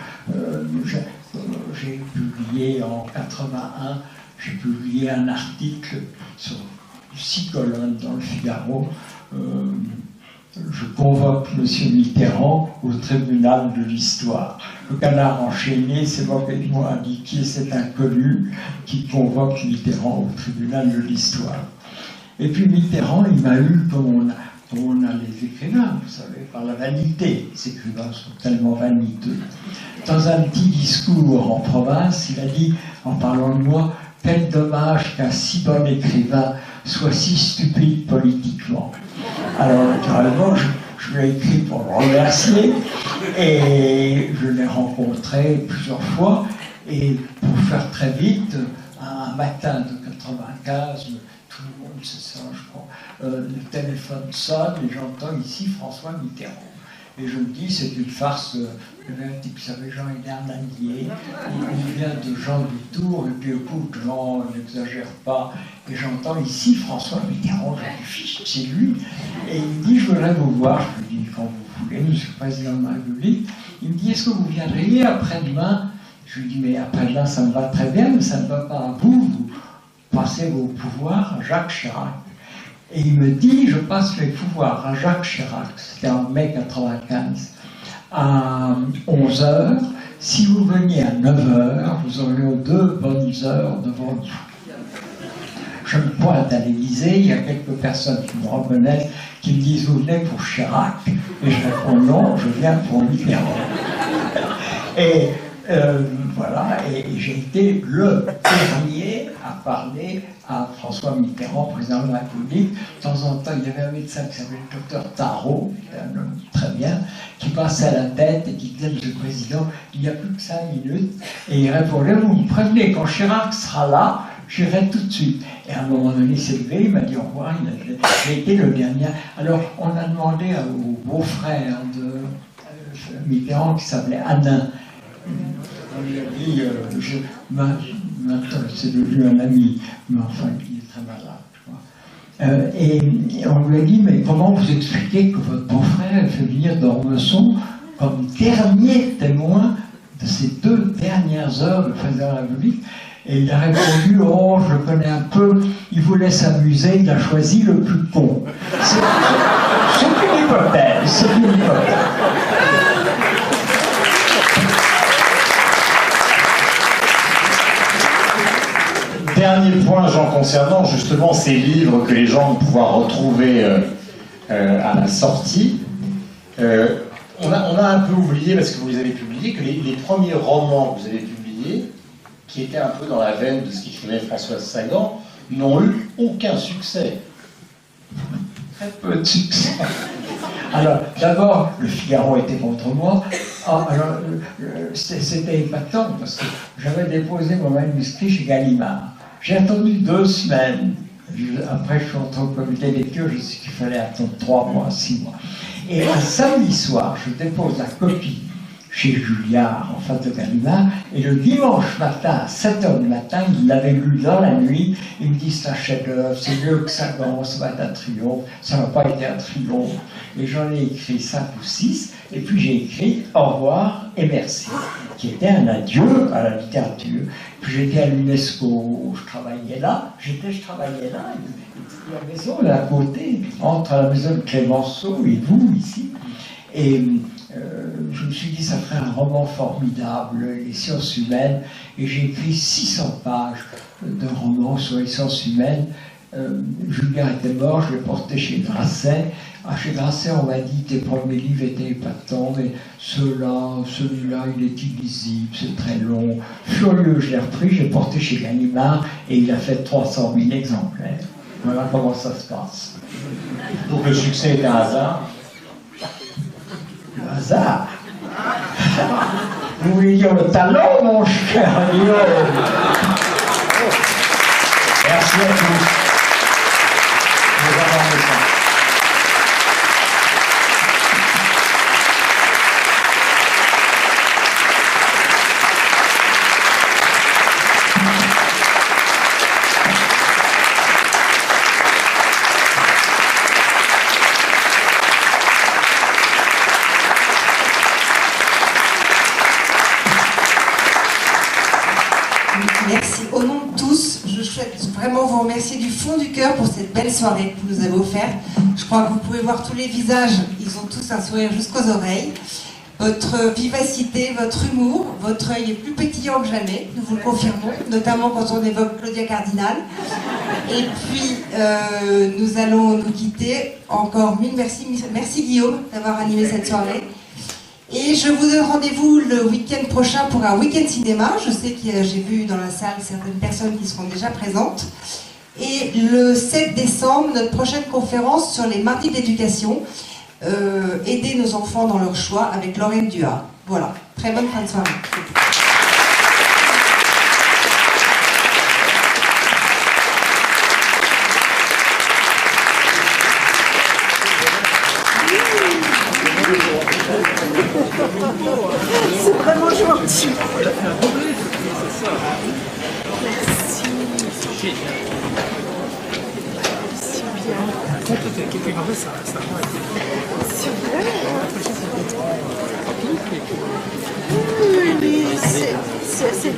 J'ai publié en 81, j'ai publié un article sur 6 colonnes dans le Figaro. Je convoque M. Mitterrand au tribunal de l'histoire. Le canard enchaîné s'est moquement indiqué cet inconnu qui convoque Mitterrand au tribunal de l'histoire. Et puis Mitterrand, il m'a eu comme on a les écrivains, vous savez, par la vanité. Les écrivains sont tellement vaniteux. Dans un petit discours en province, il a dit, en parlant de moi, « Quel dommage qu'un si bon écrivain soit si stupide politiquement. » Alors, naturellement, je lui ai écrit pour le remercier, et je l'ai rencontré plusieurs fois, et pour faire très vite, un matin de 95, tout le monde sait ça, je crois, le téléphone sonne, et j'entends ici François Mitterrand. Et je me dis, c'est une farce. Le même type, vous savez, Jean, il est un allié. Il vient de Jean du Tour, et puis écoute, Jean n'exagère pas. Et j'entends ici François Mitterrand, je dis, fiche, c'est lui. Et il me dit, je voudrais vous voir. Je lui dis, quand vous voulez, monsieur le président de la République. Il me dit, est-ce que vous viendriez après-demain? Je lui dis, mais après-demain, ça me va très bien, mais ça ne va pas à vous. Vous passez vos pouvoirs à Jacques Chirac. Et il me dit, je passe mes pouvoirs à Jacques Chirac. C'était en mai 95. À 11h. Si vous veniez à 9h, vous auriez 2 bonnes heures devant vous. Je me pointe à l'Élysée, il y a quelques personnes qui me reconnaissent, qui me disent, vous venez pour Chirac? Et je réponds, non, je viens pour Mitterrand. Et voilà, et j'ai été le dernier à parler à François Mitterrand, président de la République. De temps en temps, il y avait un médecin qui s'appelait le docteur Tarot, qui était un homme très bien, qui passait à la tête et qui disait, monsieur le président, il n'y a plus que 5 minutes. Et il répondait, vous me prévenez, quand Chirac sera là, j'irai tout de suite. Et à un moment donné, il s'est levé, il m'a dit au revoir, j'ai été le dernier. Alors, on a demandé au beau-frère de Mitterrand, qui s'appelait Alain, on lui a dit, maintenant c'est devenu un ami, mais enfin il est très malade. Et on lui a dit, mais comment vous expliquez que votre beau-frère fait venir d'Ormesson comme dernier témoin de ces 2 dernières heures de président de la République? Et il a répondu, oh, je le connais un peu, il voulait s'amuser, il a choisi le plus con. C'est une hypothèse, c'est une hypothèse. Dernier point, Jean, concernant justement ces livres que les gens vont pouvoir retrouver à la sortie. On a un peu oublié, parce que vous les avez publiés, que les premiers romans que vous avez publiés, qui étaient un peu dans la veine de ce qu'écrivait Françoise Sagan, n'ont eu aucun succès. Très peu de succès. Alors, d'abord, le Figaro était contre moi. Alors, c'était épatant, parce que j'avais déposé mon manuscrit chez Gallimard. J'ai attendu 2 semaines. Après, je suis entré au comité des lecture, je sais qu'il fallait attendre 3 mois, 6 mois. Et un samedi soir, je dépose la copie chez Julliard, en face de Gallimard, et le dimanche matin, à 7h du matin, il l'avait lu dans la nuit, il me dit, c'est un chef-d'œuvre, c'est mieux que Sagan, ça va être un triomphe, ça n'a pas été un triomphe. Et j'en ai écrit 5 ou 6, et puis j'ai écrit Au revoir et merci, qui était un adieu à la littérature. Puis j'étais à l'UNESCO, je travaillais là, et la maison est à côté, entre la maison de Clémenceau et vous, ici. Et je me suis dit, ça ferait un roman formidable, les sciences humaines, et j'ai écrit 600 pages de romans sur les sciences humaines. Julien était mort, je l'ai porté chez Grasset. Chez Grasset, on m'a dit, tes premiers livres étaient épatants, mais celui-là, il est illisible, c'est très long. Furieux, je l'ai repris, je l'ai porté chez Gallimard, et il a fait 300 000 exemplaires. Voilà comment ça se passe. Donc le succès est un hasard. Le hasard. Vous voulez dire le talent, mon cher Guillaume? Merci à tous. Nous avons fait ça. Merci. Au nom de tous, je souhaite vraiment vous remercier du fond du cœur pour cette belle soirée que vous nous avez offerte. Je crois que vous pouvez voir tous les visages, ils ont tous un sourire jusqu'aux oreilles. Votre vivacité, votre humour, votre œil est plus pétillant que jamais, nous vous le confirmons, notamment quand on évoque Claudia Cardinal. Et puis, nous allons nous quitter. Encore mille merci. Merci Guillaume d'avoir animé cette soirée. Et je vous donne rendez-vous le week-end prochain pour un week-end cinéma. Je sais que j'ai vu dans la salle certaines personnes qui seront déjà présentes. Et le 7 décembre, notre prochaine conférence sur les mardis d'éducation. Aider nos enfants dans leur choix avec Lorraine Duhat. Voilà, très bonne fin de soirée. C'est vraiment gentil. C'est assez